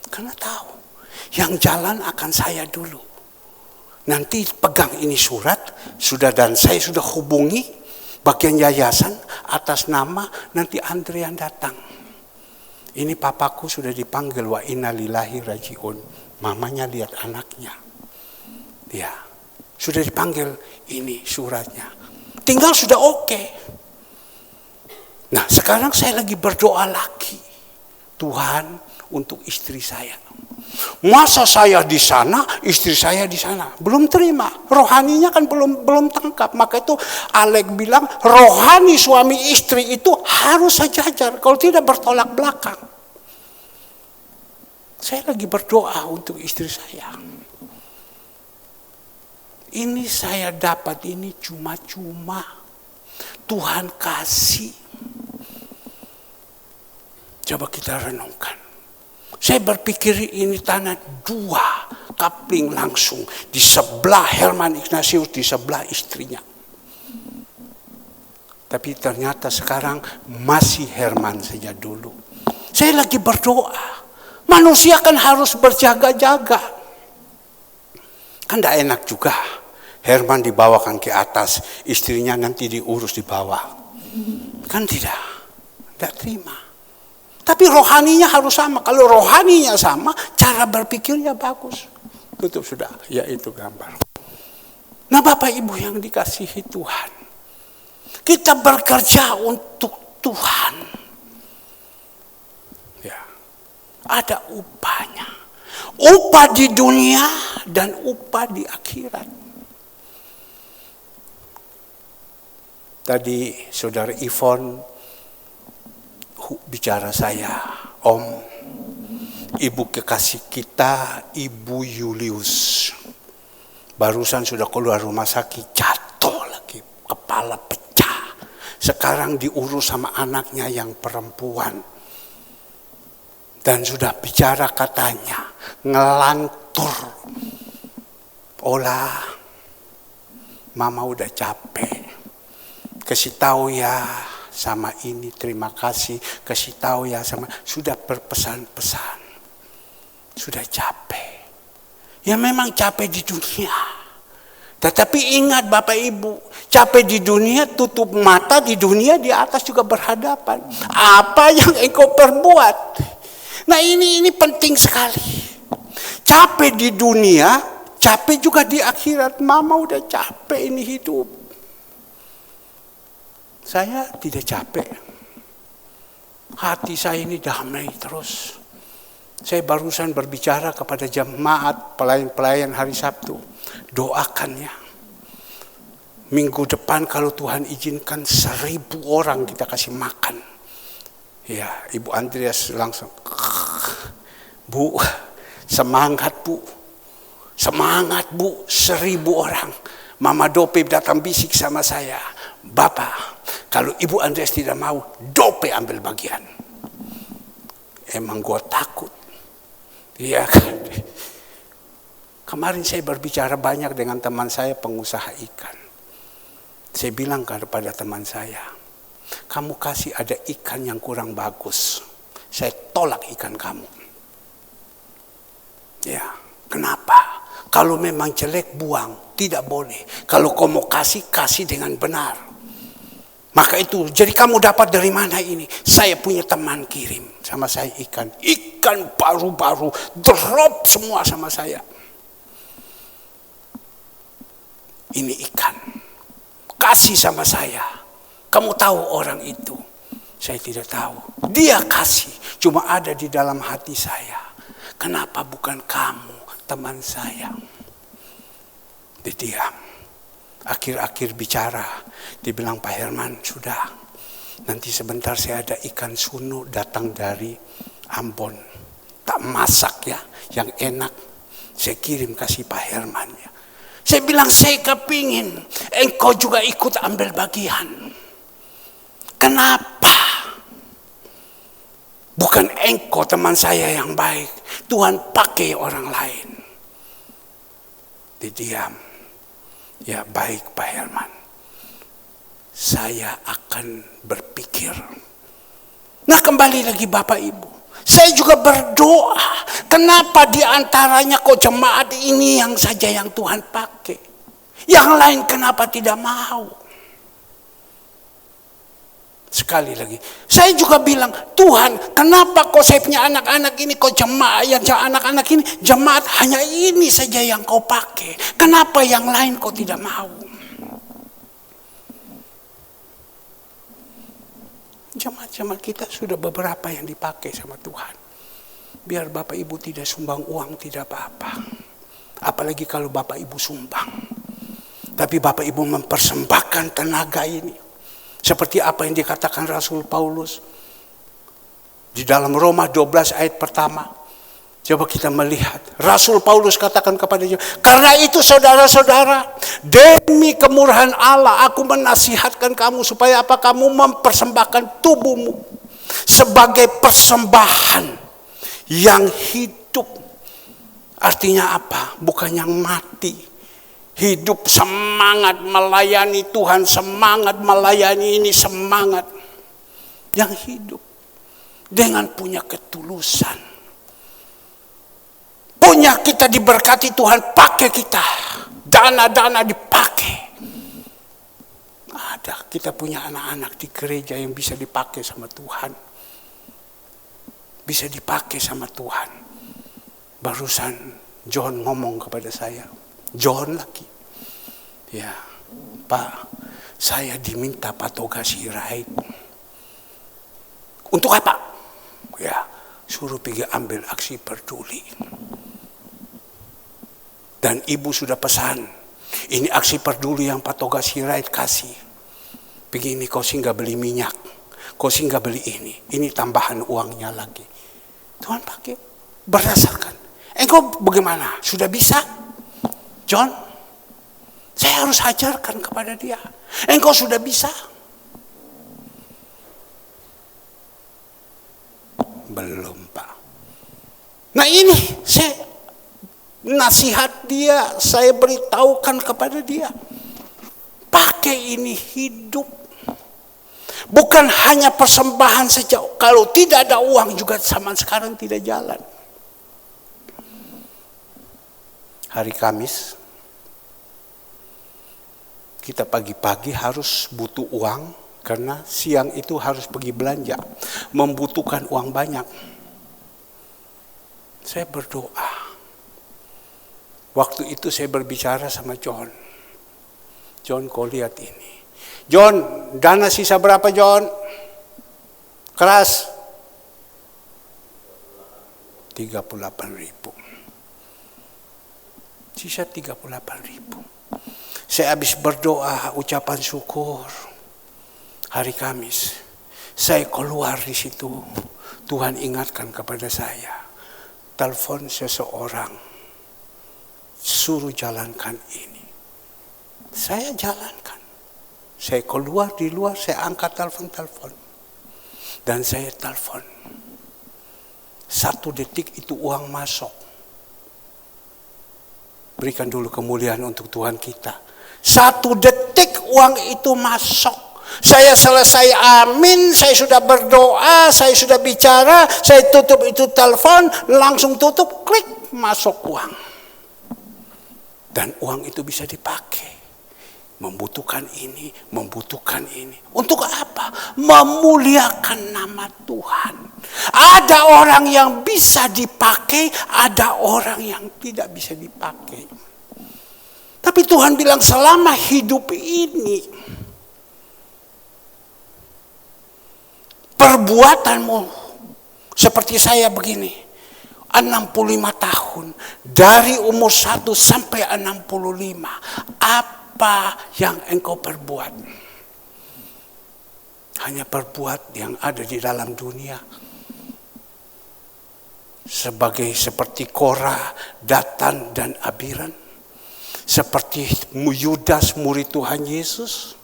Karena tahu yang jalan akan saya dulu. Nanti pegang ini surat, sudah, dan saya sudah hubungi bagian yayasan atas nama, nanti Andre yang datang. Ini papaku sudah dipanggil, wa inna lillahi rajiun. Mamanya lihat anaknya. Ya, sudah dipanggil, ini suratnya. Tinggal sudah oke. Nah, sekarang saya lagi berdoa lagi. Tuhan, untuk istri saya. Masa saya di sana, istri saya di sana? Belum terima. Rohaninya kan belum tangkap. Maka itu Alek bilang, rohani suami istri itu harus sejajar. Kalau tidak bertolak belakang. Saya lagi berdoa untuk istri saya. Ini saya dapat ini cuma-cuma. Tuhan kasih. Coba kita renungkan. Saya berpikir ini tanah 2 kapling langsung. Di sebelah Herman Ignatius, di sebelah istrinya. Tapi ternyata sekarang masih Herman saja dulu. Saya lagi berdoa. Manusia kan harus berjaga-jaga. Kan tidak enak juga. Herman dibawakan ke atas, istrinya nanti diurus di bawah. Kan tidak terima. Tapi rohaninya harus sama. Kalau rohaninya sama, cara berpikirnya bagus. Tutup sudah, ya itu gambar. Nah Bapak Ibu yang dikasihi Tuhan. Kita bekerja untuk Tuhan. Ya, ada upahnya. Upah di dunia dan upah di akhirat. Tadi saudara Ivon bicara saya, Om, ibu kekasih kita, Ibu Julius, barusan sudah keluar rumah sakit, jatuh lagi, kepala pecah. Sekarang diurus sama anaknya yang perempuan. Dan sudah bicara katanya, ngelantur. Olah, mama udah capek. Kasih tahu ya sama ini, terima kasih. Kasih tahu ya sama, sudah berpesan-pesan. Sudah capek. Ya memang capek di dunia. Tetapi ingat Bapak Ibu, capek di dunia, tutup mata di dunia, di atas juga berhadapan. Apa yang engkau perbuat? Nah ini penting sekali. Capek di dunia, capek juga di akhirat. Mama udah capek ini hidup. Saya tidak capek. Hati saya ini damai terus. Saya barusan berbicara kepada jemaat pelayan-pelayan hari Sabtu. Doakan ya. Minggu depan kalau Tuhan izinkan 1.000 orang kita kasih makan. Ya, Ibu Andreas langsung. Bu, semangat Bu. Semangat Bu, 1.000 orang. Mama Dope datang bisik sama saya. Bapak, kalau Ibu Andreas tidak mau, Dope ambil bagian. Emang gue takut. Iya kan. Kemarin saya berbicara banyak dengan teman saya pengusaha ikan. Saya bilang kepada teman saya, kamu kasih ada ikan yang kurang bagus. Saya tolak ikan kamu. Ya, kenapa? Kalau memang jelek buang, tidak boleh. Kalau kamu kasih dengan benar. Maka itu, jadi kamu dapat dari mana ini? Saya punya teman kirim sama saya ikan. Ikan baru-baru, drop semua sama saya. Ini ikan. Kasih sama saya. Kamu tahu orang itu? Saya tidak tahu. Dia kasih, cuma ada di dalam hati saya. Kenapa bukan kamu, teman saya? Dia diam. Akhir-akhir bicara, dibilang Pak Herman, sudah. Nanti sebentar saya ada ikan sunu datang dari Ambon. Tak masak ya, yang enak. Saya kirim kasih Pak Herman ya. Saya bilang saya kepingin engkau juga ikut ambil bagian. Kenapa? Bukan engkau teman saya yang baik. Tuhan pakai orang lain. Dia diam. Ya baik Pak Herman. Saya akan berpikir. Nah kembali lagi Bapak Ibu. Saya juga berdoa. Kenapa di antaranya kok jemaat ini yang saja yang Tuhan pakai. Yang lain kenapa tidak mau. Sekali lagi. Saya juga bilang, Tuhan kenapa kok saya punya anak-anak ini, kok jemaat yang anak-anak ini, jemaat hanya ini saja yang kau pakai. Kenapa yang lain kau tidak mau? Jemaat-jemaat kita sudah beberapa yang dipakai sama Tuhan. Biar Bapak Ibu tidak sumbang uang tidak apa-apa. Apalagi kalau Bapak Ibu sumbang. Tapi Bapak Ibu mempersembahkan tenaga ini. Seperti apa yang dikatakan Rasul Paulus. Di dalam Roma 12 ayat pertama. Coba kita melihat. Rasul Paulus katakan kepada dia. Karena itu saudara-saudara. Demi kemurahan Allah aku menasihatkan kamu. Supaya apa? Kamu mempersembahkan tubuhmu. Sebagai persembahan. Yang hidup. Artinya apa? Bukan yang mati. Hidup semangat melayani Tuhan, semangat melayani ini, semangat yang hidup dengan punya ketulusan. Punya kita diberkati Tuhan, pakai kita. Dana-dana dipakai. Ada, kita punya anak-anak di gereja yang bisa dipakai sama Tuhan. Bisa dipakai sama Tuhan. Barusan John ngomong kepada saya. John lagi. Ya, Pak, saya diminta patogasi ride. Untuk apa? Ya, suruh pergi ambil aksi peduli. Dan ibu sudah pesan, ini aksi peduli yang patogasi ride kasih. Pergi ini kau singgah beli minyak, kau singgah beli ini tambahan uangnya lagi. Tuhan pakai berdasarkan. Engkau bagaimana? Sudah bisa? John, saya harus ajarkan kepada dia. Engkau sudah bisa? Belum Pak. Nah ini saya nasihat dia, saya beritahukan kepada dia. Pakai ini hidup. Bukan hanya persembahan saja. Kalau tidak ada uang juga zaman sekarang tidak jalan. Hari Kamis, kita pagi-pagi harus butuh uang karena siang itu harus pergi belanja. Membutuhkan uang banyak. Saya berdoa. Waktu itu saya berbicara sama John. John, kau lihat ini. John, dana sisa berapa John? Keras. 38.000. Sisa 38.000. Saya habis berdoa, ucapan syukur. Hari Kamis. Saya keluar di situ. Tuhan ingatkan kepada saya. Telepon seseorang. Suruh jalankan ini. Saya jalankan. Saya keluar di luar, saya angkat telepon. Dan saya telepon. 1 detik itu uang masuk. Berikan dulu kemuliaan untuk Tuhan kita. 1 detik uang itu masuk. Saya selesai amin, saya sudah berdoa, saya sudah bicara, saya tutup itu telepon, langsung tutup, klik, masuk uang. Dan uang itu bisa dipakai. Membutuhkan ini, membutuhkan ini. Untuk apa? Memuliakan nama Tuhan. Ada orang yang bisa dipakai, ada orang yang tidak bisa dipakai. Tapi Tuhan bilang selama hidup ini, perbuatanmu seperti saya begini, 65 tahun, dari umur 1 sampai 65, apa yang engkau perbuat? Hanya perbuat yang ada di dalam dunia. Seperti Korah, Datan, dan Abiram. Seperti Yudas, murid Tuhan Yesus.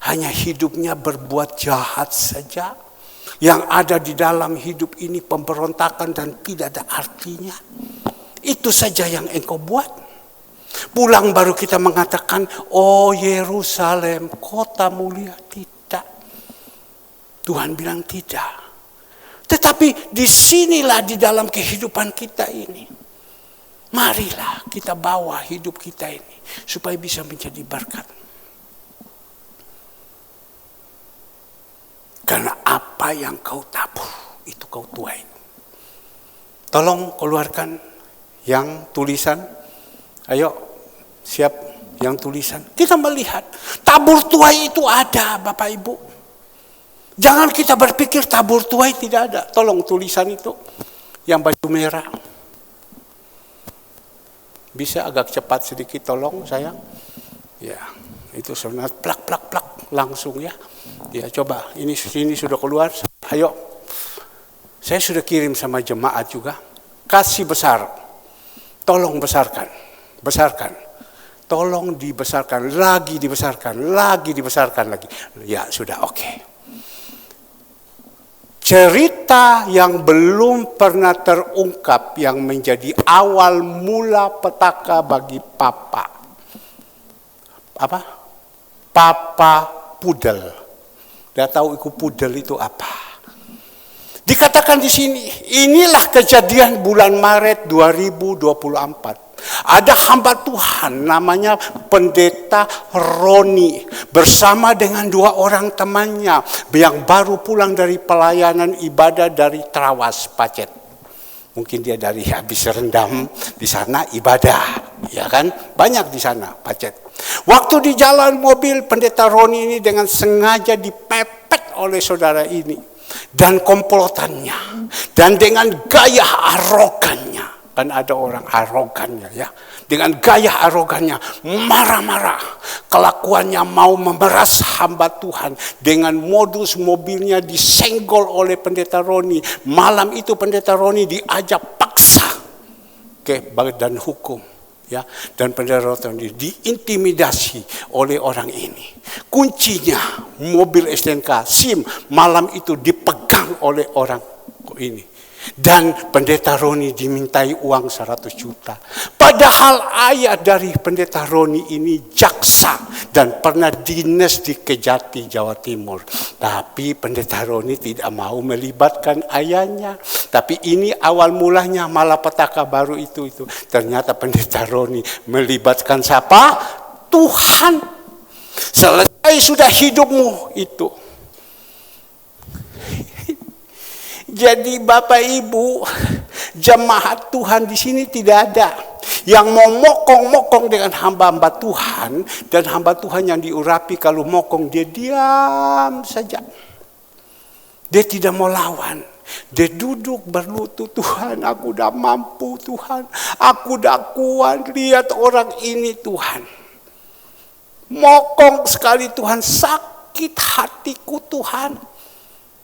Hanya hidupnya berbuat jahat saja. Yang ada di dalam hidup ini pemberontakan dan tidak ada artinya. Itu saja yang engkau buat. Pulang baru kita mengatakan, oh Yerusalem, kota mulia. Tidak. Tuhan bilang tidak. Tetapi disinilah di dalam kehidupan kita ini. Marilah kita bawa hidup kita ini. Supaya bisa menjadi berkat. Karena apa yang kau tabur, itu kau tuai. Tolong keluarkan yang tulisan. Ayo, siap yang tulisan. Kita melihat, tabur tuai itu ada Bapak Ibu. Jangan kita berpikir tabur tuai tidak ada. Tolong tulisan itu, yang baju merah. Bisa agak cepat sedikit tolong sayang. Ya, itu sebenarnya plak langsung ya. Ya coba, ini sudah keluar. Ayo, saya sudah kirim sama jemaat juga. Kasih besar, tolong besarkan. Tolong dibesarkan, lagi dibesarkan lagi. Ya sudah oke. Cerita yang belum pernah terungkap yang menjadi awal mula petaka bagi Papa. Apa? Papa Pudel. Dia tahu iku pudel itu apa. Dikatakan di sini, inilah kejadian bulan Maret 2024. Ada hamba Tuhan namanya Pendeta Roni bersama dengan 2 orang temannya yang baru pulang dari pelayanan ibadah dari Trawas, Pacet. Mungkin dia dari habis rendam di sana ibadah, ya kan? Banyak di sana, Pacet. Waktu di jalan mobil, Pendeta Roni ini dengan sengaja dipepet oleh saudara ini dan komplotannya dan dengan gaya arogannya. Kan ada orang arogannya ya. Dengan gaya arogannya, marah-marah. Kelakuannya mau memeras hamba Tuhan. Dengan modus mobilnya disenggol oleh Pendeta Roni. Malam itu Pendeta Roni diajak paksa ke badan hukum. Ya, dan Pendeta Roni diintimidasi oleh orang ini. Kuncinya mobil STNK, SIM, malam itu dipegang oleh orang ini. Dan pendeta Roni dimintai uang 100 juta. Padahal ayah dari pendeta Roni ini jaksa dan pernah dinas di Kejati, Jawa Timur. Tapi pendeta Roni tidak mau melibatkan ayahnya. Tapi ini awal mulanya malapetaka baru itu. Ternyata pendeta Roni melibatkan siapa? Tuhan. Selesai sudah hidupmu itu. Jadi Bapak Ibu, jemaat Tuhan di sini tidak ada yang mau mokong-mokong dengan hamba-hamba Tuhan, dan hamba Tuhan yang diurapi kalau mokong dia diam saja. Dia tidak mau lawan. Dia duduk berlutut, Tuhan aku udah mampu Tuhan, aku udah kuat, lihat orang ini Tuhan. Mokong sekali Tuhan, sakit hatiku Tuhan.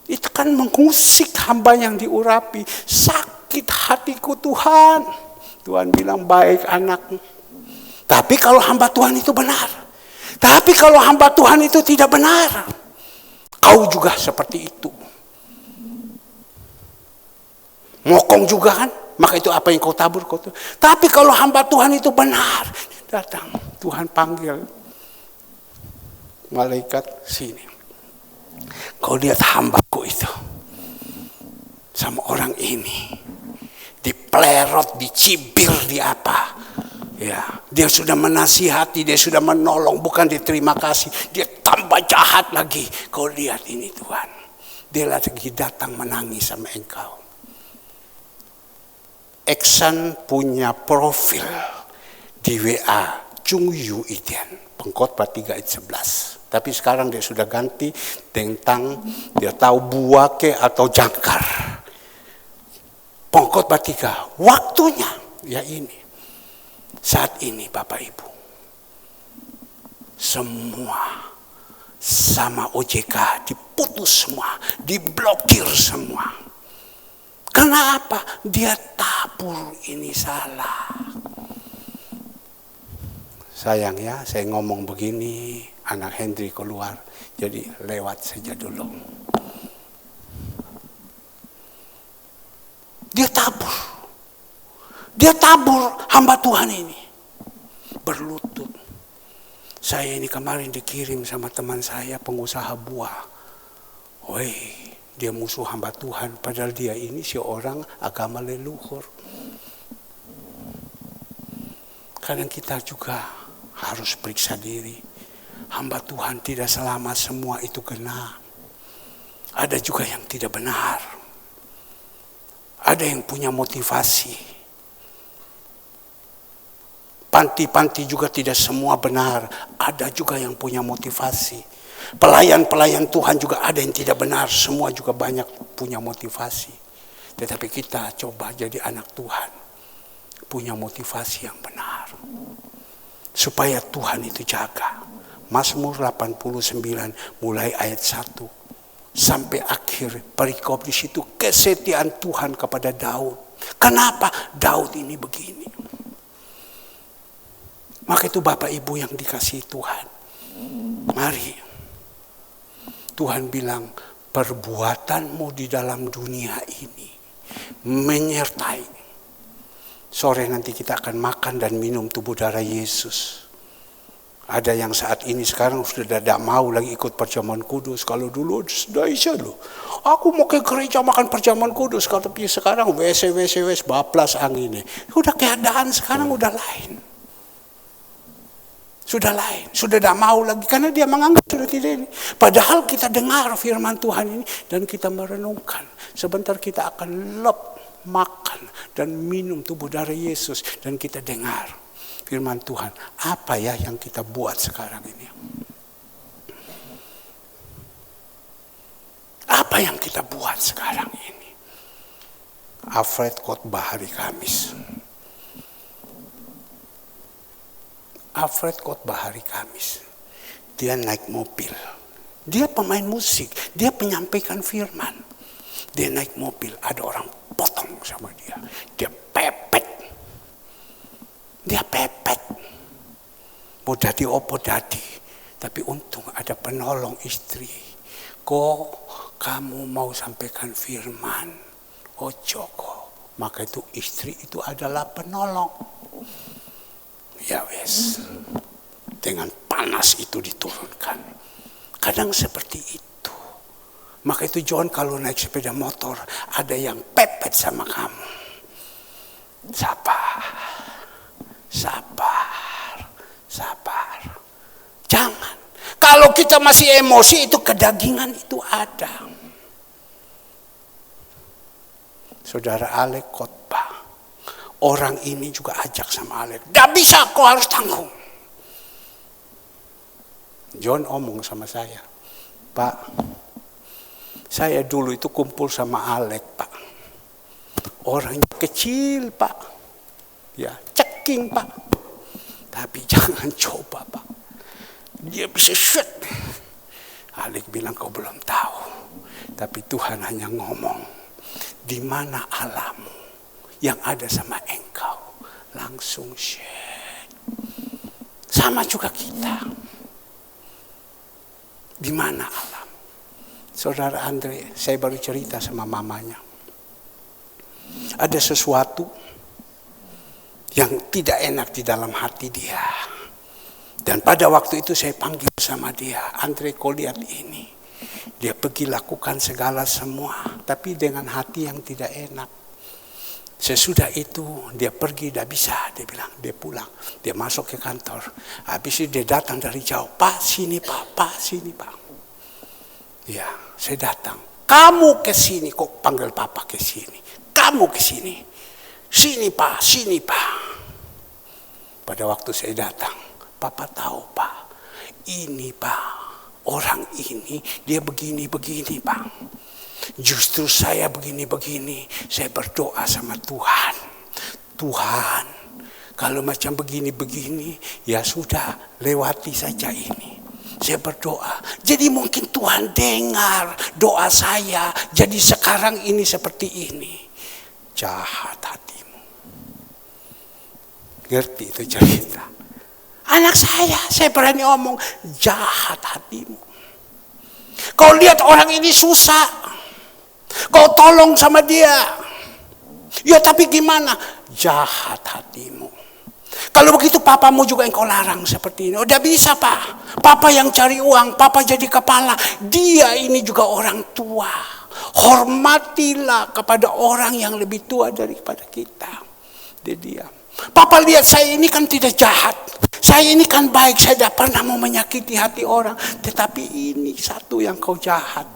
Itu kan mengusik hamba yang diurapi. Sakit hatiku Tuhan. Tuhan bilang baik anakmu. Tapi kalau hamba Tuhan itu benar. Tapi kalau hamba Tuhan itu tidak benar. Kau juga seperti itu. Mokong juga kan. Maka itu apa yang kau tabur. Tapi kalau hamba Tuhan itu benar. Datang. Tuhan panggil. Malaikat sini. Kau lihat hambaku itu sama orang ini diplerot, dicibir, di apa ya, dia sudah menasihati, dia sudah menolong, bukan diterima kasih, dia tambah jahat lagi. Kau lihat ini Tuhan, dia lagi datang menangis sama engkau. Eksan punya profil di WA Chung Yu Itian, Pengkhotbah 3 ayat 11. Tapi sekarang dia sudah ganti tentang dia tahu buake atau jangkar. Pengkhotbah 3, waktunya ya ini. Saat ini Bapak Ibu, semua sama OJK diputus semua, diblokir semua. Kenapa? Dia tabur ini salah. Sayang ya, saya ngomong begini, anak Hendri keluar, jadi lewat saja dulu. Dia tabur hamba Tuhan ini, berlutut. Saya ini kemarin dikirim sama teman saya, pengusaha buah. Woi, dia musuh hamba Tuhan, padahal dia ini seorang agama leluhur. Kadang kita juga harus periksa diri. Hamba Tuhan tidak selama semua itu kena. Ada juga yang tidak benar. Ada yang punya motivasi. Panti-panti juga tidak semua benar. Ada juga yang punya motivasi. Pelayan-pelayan Tuhan juga ada yang tidak benar. Semua juga banyak punya motivasi. Tetapi kita coba jadi anak Tuhan. Punya motivasi yang benar. Supaya Tuhan itu jaga. Mazmur 89 mulai ayat 1 sampai akhir perikop di situ, kesetiaan Tuhan kepada Daud. Kenapa Daud ini begini? Maka itu Bapak Ibu yang dikasihi Tuhan, mari Tuhan bilang perbuatanmu di dalam dunia ini menyertai. Sore nanti kita akan makan dan minum tubuh darah Yesus. Ada yang saat ini sekarang sudah tidak mau lagi ikut perjamuan kudus. Kalau dulu sudah bisa loh. Aku mau ke gereja makan perjamuan kudus. Tapi sekarang WC bablas anginnya. Udah keadaan sekarang udah lain. Sudah lain. Sudah tidak mau lagi. Karena dia menganggap sudah tidak ini. Padahal kita dengar firman Tuhan ini. Dan kita merenungkan. Sebentar kita akan makan dan minum tubuh darah Yesus. Dan kita dengar firman Tuhan. Apa ya yang kita buat sekarang ini? Apa yang kita buat sekarang ini? Alfred khotbah hari Kamis. Alfred khotbah hari Kamis. Dia naik mobil. Dia pemain musik. Dia penyampaikan firman. Dia naik mobil. Ada orang potong sama dia. Dia pepet. Mau dadi opo dadi. Tapi untung ada penolong istri. Kok kamu mau sampaikan firman? Ojoko. Maka itu istri itu adalah penolong. Ya wes. Dengan panas itu diturunkan. Kadang seperti itu. Maka itu John kalau naik sepeda motor, ada yang pepet sama kamu. Sabar. Sabar. Sabar. Jangan. Kalau kita masih emosi, itu kedagingan itu ada. Saudara Alek khotbah. Orang ini juga ajak sama Alek. Gak bisa, kau harus tanggung. John omong sama saya. Pak, saya dulu itu kumpul sama Alek, Pak. Orangnya kecil, Pak. Ya, ceking, Pak. Tapi jangan coba, Pak. Dia bisa shoot. Alek bilang, kau belum tahu. Tapi Tuhan hanya ngomong. Di mana Allahmu yang ada sama engkau. Langsung share. Sama juga kita. Di mana Allahmu. Saudara Andre, saya baru cerita sama mamanya. Ada sesuatu yang tidak enak di dalam hati dia. Dan pada waktu itu saya panggil sama dia. Andre, kau lihat ini. Dia pergi lakukan segala semua, tapi dengan hati yang tidak enak. Sesudah itu dia pergi, tidak bisa. Dia bilang, dia pulang. Dia masuk ke kantor. Habis itu dia datang dari jauh. Pak, sini Pak, Pak, sini Pak. Ya, saya datang. Kamu ke sini, kok panggil Papa ke sini. Kamu ke sini. Sini Pak, sini Pak. Pada waktu saya datang, Papa tahu Pak. Ini Pak. Orang ini, dia begini-begini Pak. Justru saya begini-begini. Saya berdoa sama Tuhan. Tuhan, kalau macam begini-begini, ya sudah, lewati saja ini. Saya berdoa. Jadi mungkin Tuhan dengar doa saya. Jadi sekarang ini seperti ini. Jahat hatimu. Ngerti itu cerita. Anak saya berani omong, jahat hatimu. Kau lihat orang ini susah. Kau tolong sama dia. Ya tapi gimana? Jahat hatimu. Kalau begitu papamu juga yang kau larang seperti ini. Udah bisa Pak. Papa yang cari uang, Papa jadi kepala. Dia ini juga orang tua. Hormatilah kepada orang yang lebih tua daripada kita. Dia diam. Papa lihat saya ini kan tidak jahat. Saya ini kan baik. Saya tidak pernah mau menyakiti hati orang. Tetapi ini satu yang kau jahat.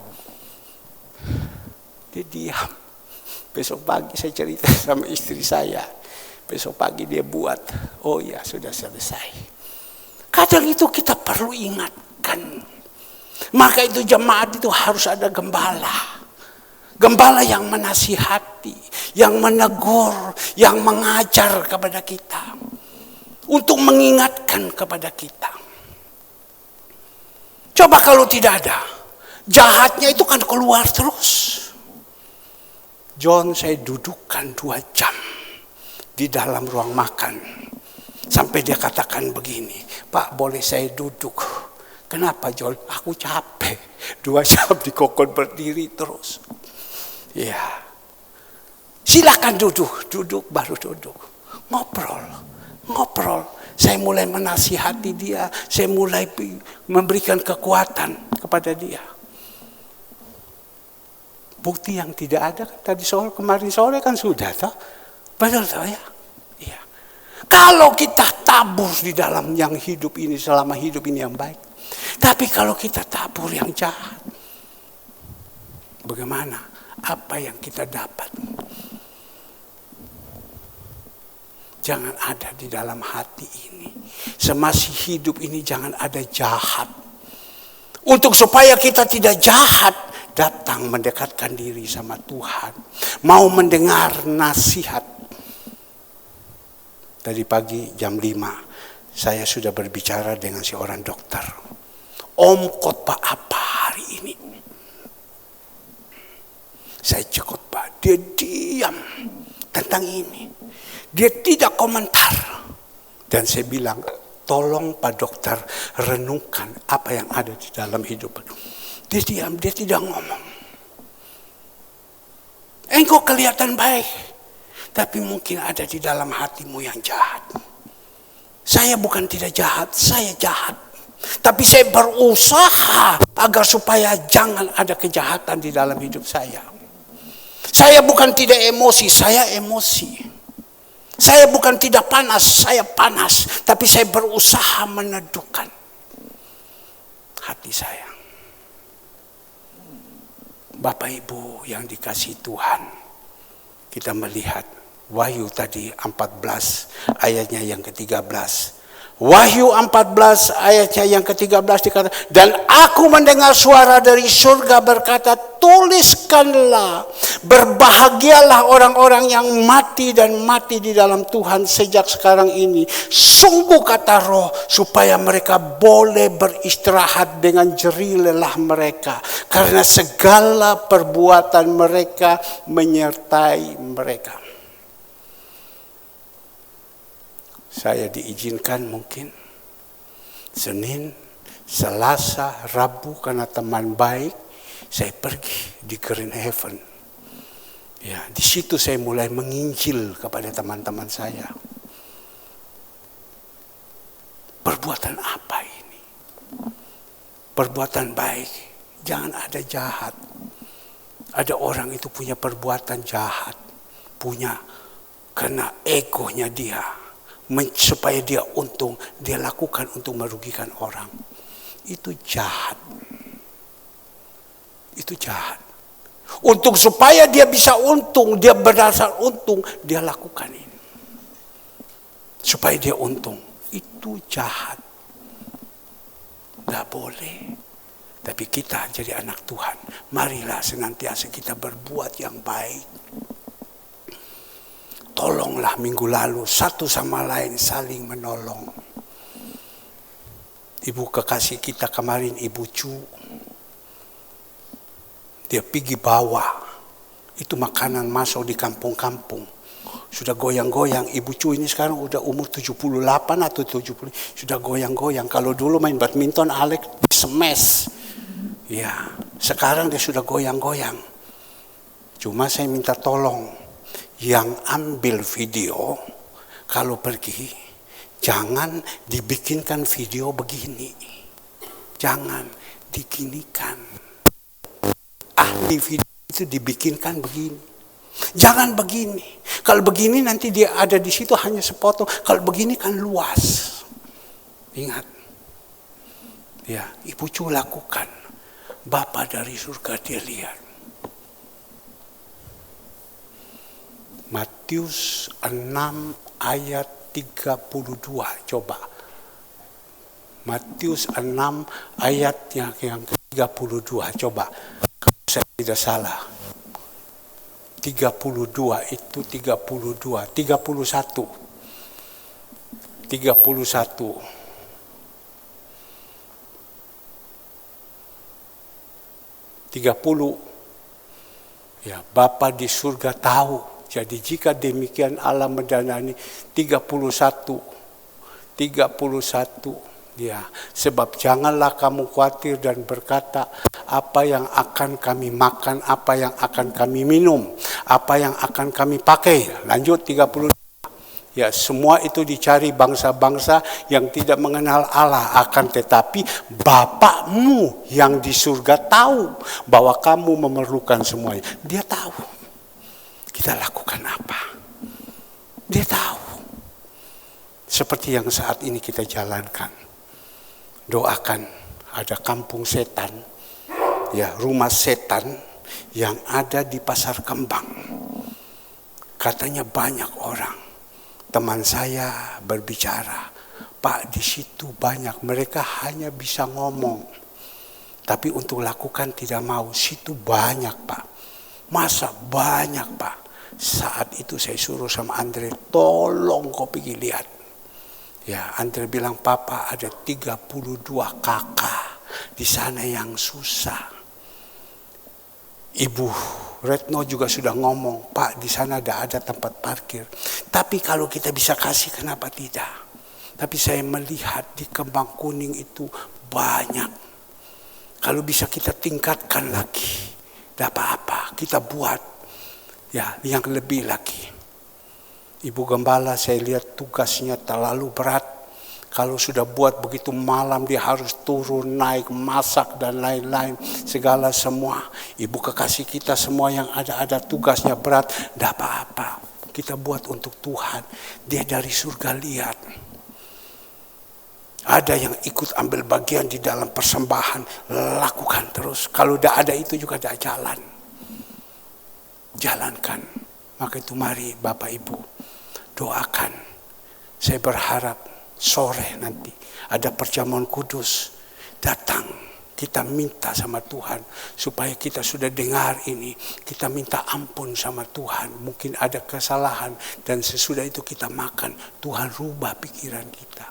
Dia diam. Besok pagi saya cerita sama istri saya. Besok pagi dia buat. Oh ya sudah selesai. Kadang itu kita perlu ingatkan. Maka itu jemaat itu harus ada gembala. Gembala yang menasihati, yang menegur, yang mengajar kepada kita. Untuk mengingatkan kepada kita. Coba kalau tidak ada, jahatnya itu kan keluar terus. John saya dudukkan 2 jam di dalam ruang makan. Sampai dia katakan begini, Pak boleh saya duduk? Kenapa John? Aku capek. 2 jam dikokon berdiri terus. Ya, silakan duduk baru duduk, ngobrol. Saya mulai menasihati dia, saya mulai memberikan kekuatan kepada dia. Bukti yang tidak ada tadi kemarin sore kan sudah toh, betul toh ya. Iya. Kalau kita tabur di dalam yang hidup ini selama hidup ini yang baik, tapi kalau kita tabur yang jahat, bagaimana? Apa yang kita dapat? Jangan ada di dalam hati ini. Semasih hidup ini jangan ada jahat. Untuk supaya kita tidak jahat, datang mendekatkan diri sama Tuhan. Mau mendengar nasihat. Tadi pagi jam 5, saya sudah berbicara dengan seorang dokter. Om khotbah apa hari ini? Saya khotbah, dia diam tentang ini. Dia tidak komentar. Dan saya bilang, tolong Pak Dokter renungkan apa yang ada di dalam hidup. Dia diam, dia tidak ngomong. Engkau kelihatan baik, tapi mungkin ada di dalam hatimu yang jahat. Saya bukan tidak jahat, saya jahat. Tapi saya berusaha agar supaya jangan ada kejahatan di dalam hidup saya. Saya bukan tidak emosi, saya emosi. Saya bukan tidak panas, saya panas. Tapi saya berusaha meneduhkan hati saya. Bapak Ibu yang dikasihi Tuhan, kita melihat Wahyu tadi 14 ayatnya yang ke-13. Wahyu 14 ayatnya yang ke-13 dikatakan, dan aku mendengar suara dari surga berkata, tuliskanlah, berbahagialah orang-orang yang mati dan mati di dalam Tuhan sejak sekarang ini. Sungguh kata Roh, supaya mereka boleh beristirahat dengan jerih lelah mereka, karena segala perbuatan mereka menyertai mereka. Saya diizinkan mungkin Senin, Selasa, Rabu karena teman baik, saya pergi di Green Heaven. Ya, di situ saya mulai menginjil kepada teman-teman saya. Perbuatan apa ini? Perbuatan baik, jangan ada jahat. Ada orang itu punya perbuatan jahat, punya karena egonya dia. Supaya dia untung, dia lakukan untuk merugikan orang. Itu jahat. Itu jahat. Untuk supaya dia bisa untung, dia berdasar untung, dia lakukan ini. Supaya dia untung. Itu jahat. Tidak boleh. Tapi kita jadi anak Tuhan, marilah senantiasa kita berbuat yang baik. Tolonglah minggu lalu satu sama lain saling menolong. Ibu kekasih kita kemarin, Ibu Cu, dia pergi bawa itu makanan masuk di kampung-kampung. Sudah goyang-goyang. Ibu Cu ini sekarang udah umur 78 atau 70. Sudah goyang-goyang. Kalau dulu main badminton Alex smash. Ya, sekarang dia sudah goyang-goyang. Cuma saya minta tolong, yang ambil video kalau pergi jangan dibikinkan video begini, jangan diginikan. Ahli video itu dibikinkan begini, jangan begini. Kalau begini nanti dia ada di situ hanya sepotong, kalau begini kan luas. Ingat ya, Ibu Cu lakukan, Bapa dari surga dia lihat. Matius 6 ayat 32, coba. Matius 6 ayat yang ke-32, coba. Kalau saya tidak salah. 32 itu 31. 31. 30. Ya, Bapa di surga tahu. Jadi jika demikian Allah mendanani 31 ya, sebab janganlah kamu khawatir dan berkata apa yang akan kami makan, apa yang akan kami minum, apa yang akan kami pakai. Lanjut 32. Ya, semua itu dicari bangsa-bangsa yang tidak mengenal Allah, akan tetapi Bapakmu yang di surga tahu bahwa kamu memerlukan semuanya. Dia tahu. Kita lakukan apa? Dia tahu. Seperti yang saat ini kita jalankan. Doakan ada kampung setan, ya, rumah setan yang ada di Pasar Kembang. Katanya banyak orang. Teman saya berbicara, Pak, di situ banyak. Mereka hanya bisa ngomong, tapi untuk lakukan tidak mau. Situ banyak, Pak. Masa banyak, Pak? Saat itu saya suruh sama Andre, tolong kau pergi lihat. Ya, Andre bilang, Papa ada 32 kakak di sana yang susah. Ibu Retno juga sudah ngomong, Pak di sana ada tempat parkir. Tapi kalau kita bisa kasih, kenapa tidak? Tapi saya melihat di Kembang Kuning itu banyak. Kalau bisa kita tingkatkan lagi, tidak apa-apa, kita buat. Ya, yang lebih lagi. Ibu Gembala saya lihat tugasnya terlalu berat. Kalau sudah buat begitu malam dia harus turun, naik, masak dan lain-lain. Segala semua. Ibu kekasih kita semua yang ada tugasnya berat. Tidak apa-apa. Kita buat untuk Tuhan. Dia dari surga lihat. Ada yang ikut ambil bagian di dalam persembahan. Lakukan terus. Kalau tidak ada itu juga tidak jalan. Jalankan. Maka itu mari Bapak Ibu doakan. Saya berharap sore nanti ada perjamuan kudus. Datang, kita minta sama Tuhan. Supaya kita sudah dengar ini, kita minta ampun sama Tuhan. Mungkin ada kesalahan dan sesudah itu kita makan. Tuhan rubah pikiran kita.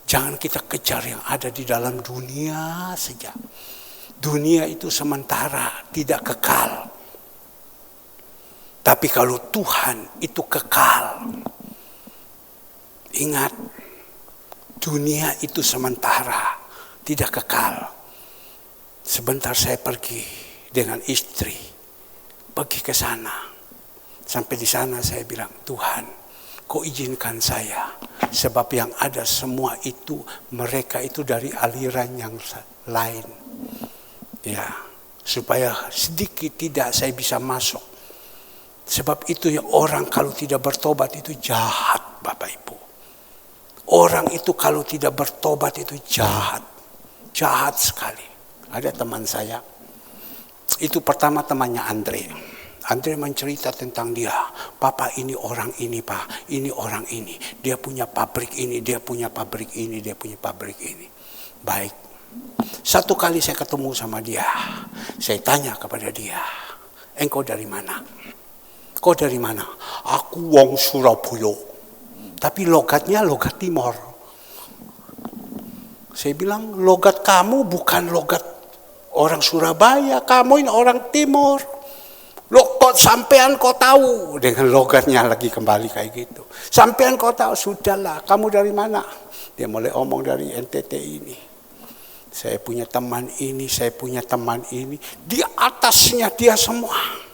Jangan kita kejar yang ada di dalam dunia saja. Dunia itu sementara, tidak kekal. Tapi kalau Tuhan itu kekal. Ingat, dunia itu sementara, tidak kekal. Sebentar saya pergi dengan istri, pergi ke sana. Sampai di sana saya bilang, Tuhan, Kau izinkan saya. Sebab yang ada semua itu, mereka itu dari aliran yang lain. Ya, supaya sedikit tidak saya bisa masuk. Sebab itu ya orang kalau tidak bertobat itu jahat, Bapak Ibu. Orang itu kalau tidak bertobat itu jahat. Jahat sekali. Ada teman saya. Itu pertama temannya Andre. Andre mencerita tentang dia. Papa ini orang ini, Pak. Ini orang ini. Dia punya pabrik ini, dia punya pabrik ini, dia punya pabrik ini. Baik. Satu kali saya ketemu sama dia. Saya tanya kepada dia. Engkau dari mana? Kau dari mana? Aku wong Surabaya. Tapi logatnya logat Timor. Saya bilang, logat kamu bukan logat orang Surabaya. Kamu ini orang Timor. Loh, kok sampean kau tahu? Dengan logatnya lagi kembali kayak gitu. Sampean kau tahu? Sudahlah, kamu dari mana? Dia mulai omong dari NTT ini. Saya punya teman ini, saya punya teman ini. Di atasnya dia semua.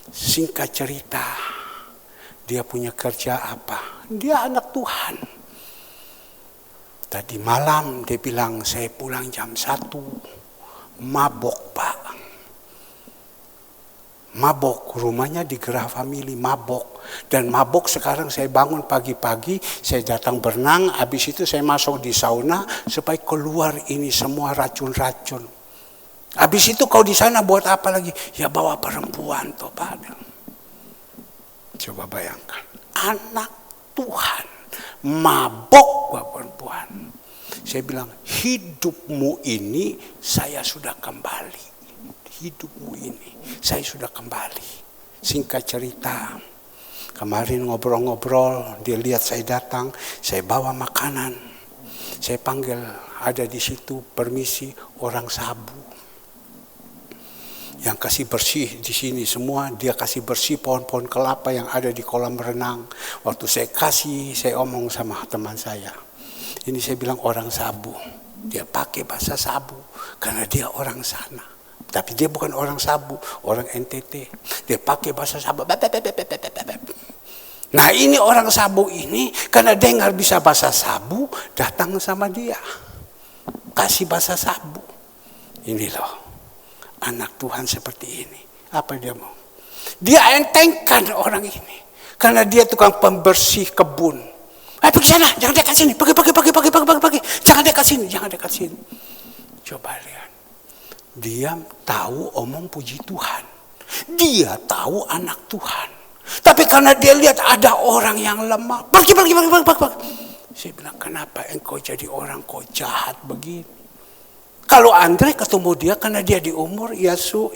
Singkat cerita, dia punya kerja apa? Dia anak Tuhan. Tadi malam dia bilang, saya pulang jam 1. Mabok, Pak. Mabok, rumahnya di Gerah Family, mabok. Dan mabok sekarang saya bangun pagi-pagi, saya datang berenang, habis itu saya masuk di sauna, supaya keluar ini semua racun-racun. Habis itu kau di sana buat apa lagi? Ya bawa perempuan toh, Pak. Coba bayangkan, anak Tuhan, mabok bawa perempuan. Saya bilang, hidupmu ini saya sudah kembali. Hidupmu ini saya sudah kembali. Singkat cerita, kemarin ngobrol-ngobrol, dia lihat saya datang, saya bawa makanan, saya panggil, ada di situ, permisi, orang Sabu yang kasih bersih di sini semua, dia kasih bersih pohon-pohon kelapa yang ada di kolam renang. Waktu saya kasih, saya omong sama teman saya, ini saya bilang orang Sabu, dia pakai bahasa Sabu karena dia orang sana. Tapi dia bukan orang Sabu, orang NTT. Dia pakai bahasa Sabu. Nah ini orang Sabu ini, karena dengar bisa bahasa Sabu, datang sama dia. Kasih bahasa Sabu. Ini loh, anak Tuhan seperti ini. Apa dia mau? Dia entengkan orang ini. Karena dia tukang pembersih kebun. Pergi sana, jangan dekat sini. Pergi. Jangan dekat sini, jangan dekat sini. Coba lihat. Dia tahu omong puji Tuhan. Dia tahu anak Tuhan. Tapi karena dia lihat ada orang yang lemah. Pergi. Saya bilang, kenapa engkau jadi orang kok jahat begini? Kalau Andre ketemu dia karena dia di umur, Yasu.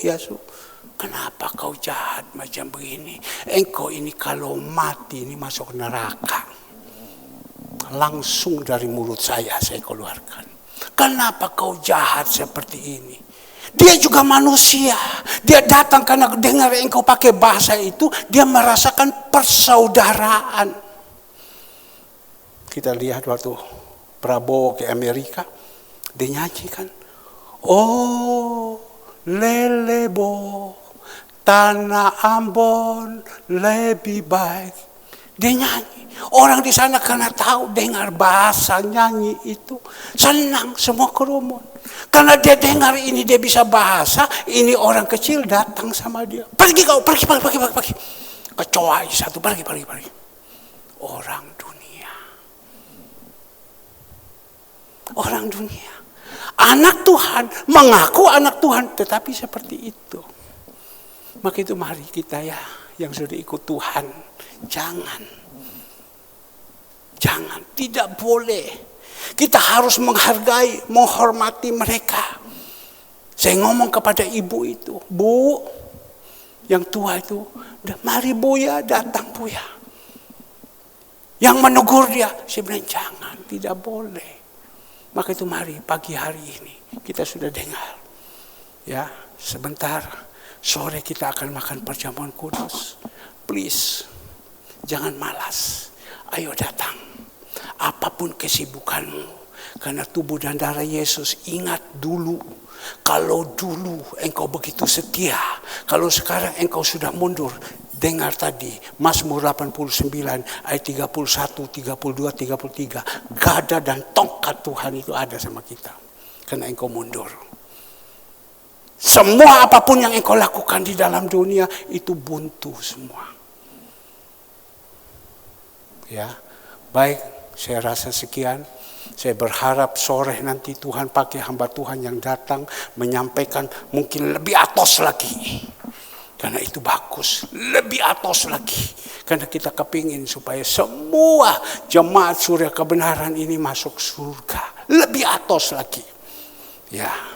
Kenapa kau jahat macam begini? Engkau ini kalau mati ini masuk neraka. Langsung dari mulut saya keluarkan. Kenapa kau jahat seperti ini? Dia juga manusia. Dia datang karena dengar engkau pakai bahasa itu, dia merasakan persaudaraan. Kita lihat waktu Prabowo ke Amerika, dia nyanyikan, oh lelebo, Tanah Ambon lebih baik. Dia nyanyi. Orang di sana karena tahu dengar bahasa nyanyi itu senang semua kerumun. Karena dia dengar ini dia bisa bahasa, ini orang kecil datang sama dia. Pergi kau, pergi. Kecoai satu, pergi. Orang dunia. Anak Tuhan, mengaku anak Tuhan, tetapi seperti itu. Maka itu mari kita ya, yang sudah ikut Tuhan, jangan, tidak boleh. Kita harus menghargai, menghormati mereka. Saya ngomong kepada ibu itu, Bu, yang tua itu, mari Bu ya, datang Bu ya. Yang menegur dia, saya bilang jangan, tidak boleh. Maka itu mari pagi hari ini kita sudah dengar. Ya, sebentar. Sore kita akan makan perjamuan kudus. Please, jangan malas. Ayo datang. Apapun kesibukanmu. Karena tubuh dan darah Yesus, ingat dulu. Kalau dulu engkau begitu setia. Kalau sekarang engkau sudah mundur. Dengar tadi, Mazmur 89 ayat 31, 32, 33. Gada dan tongkat Tuhan itu ada sama kita. Karena engkau mundur. Semua apapun yang engkau lakukan di dalam dunia itu buntu semua. Ya, baik, saya rasa sekian. Saya berharap sore nanti Tuhan pakai hamba Tuhan yang datang menyampaikan mungkin lebih atos lagi. Karena itu bagus, lebih atos lagi. Karena kita kepingin supaya semua jemaat surya kebenaran ini masuk surga. Lebih atos lagi. Ya.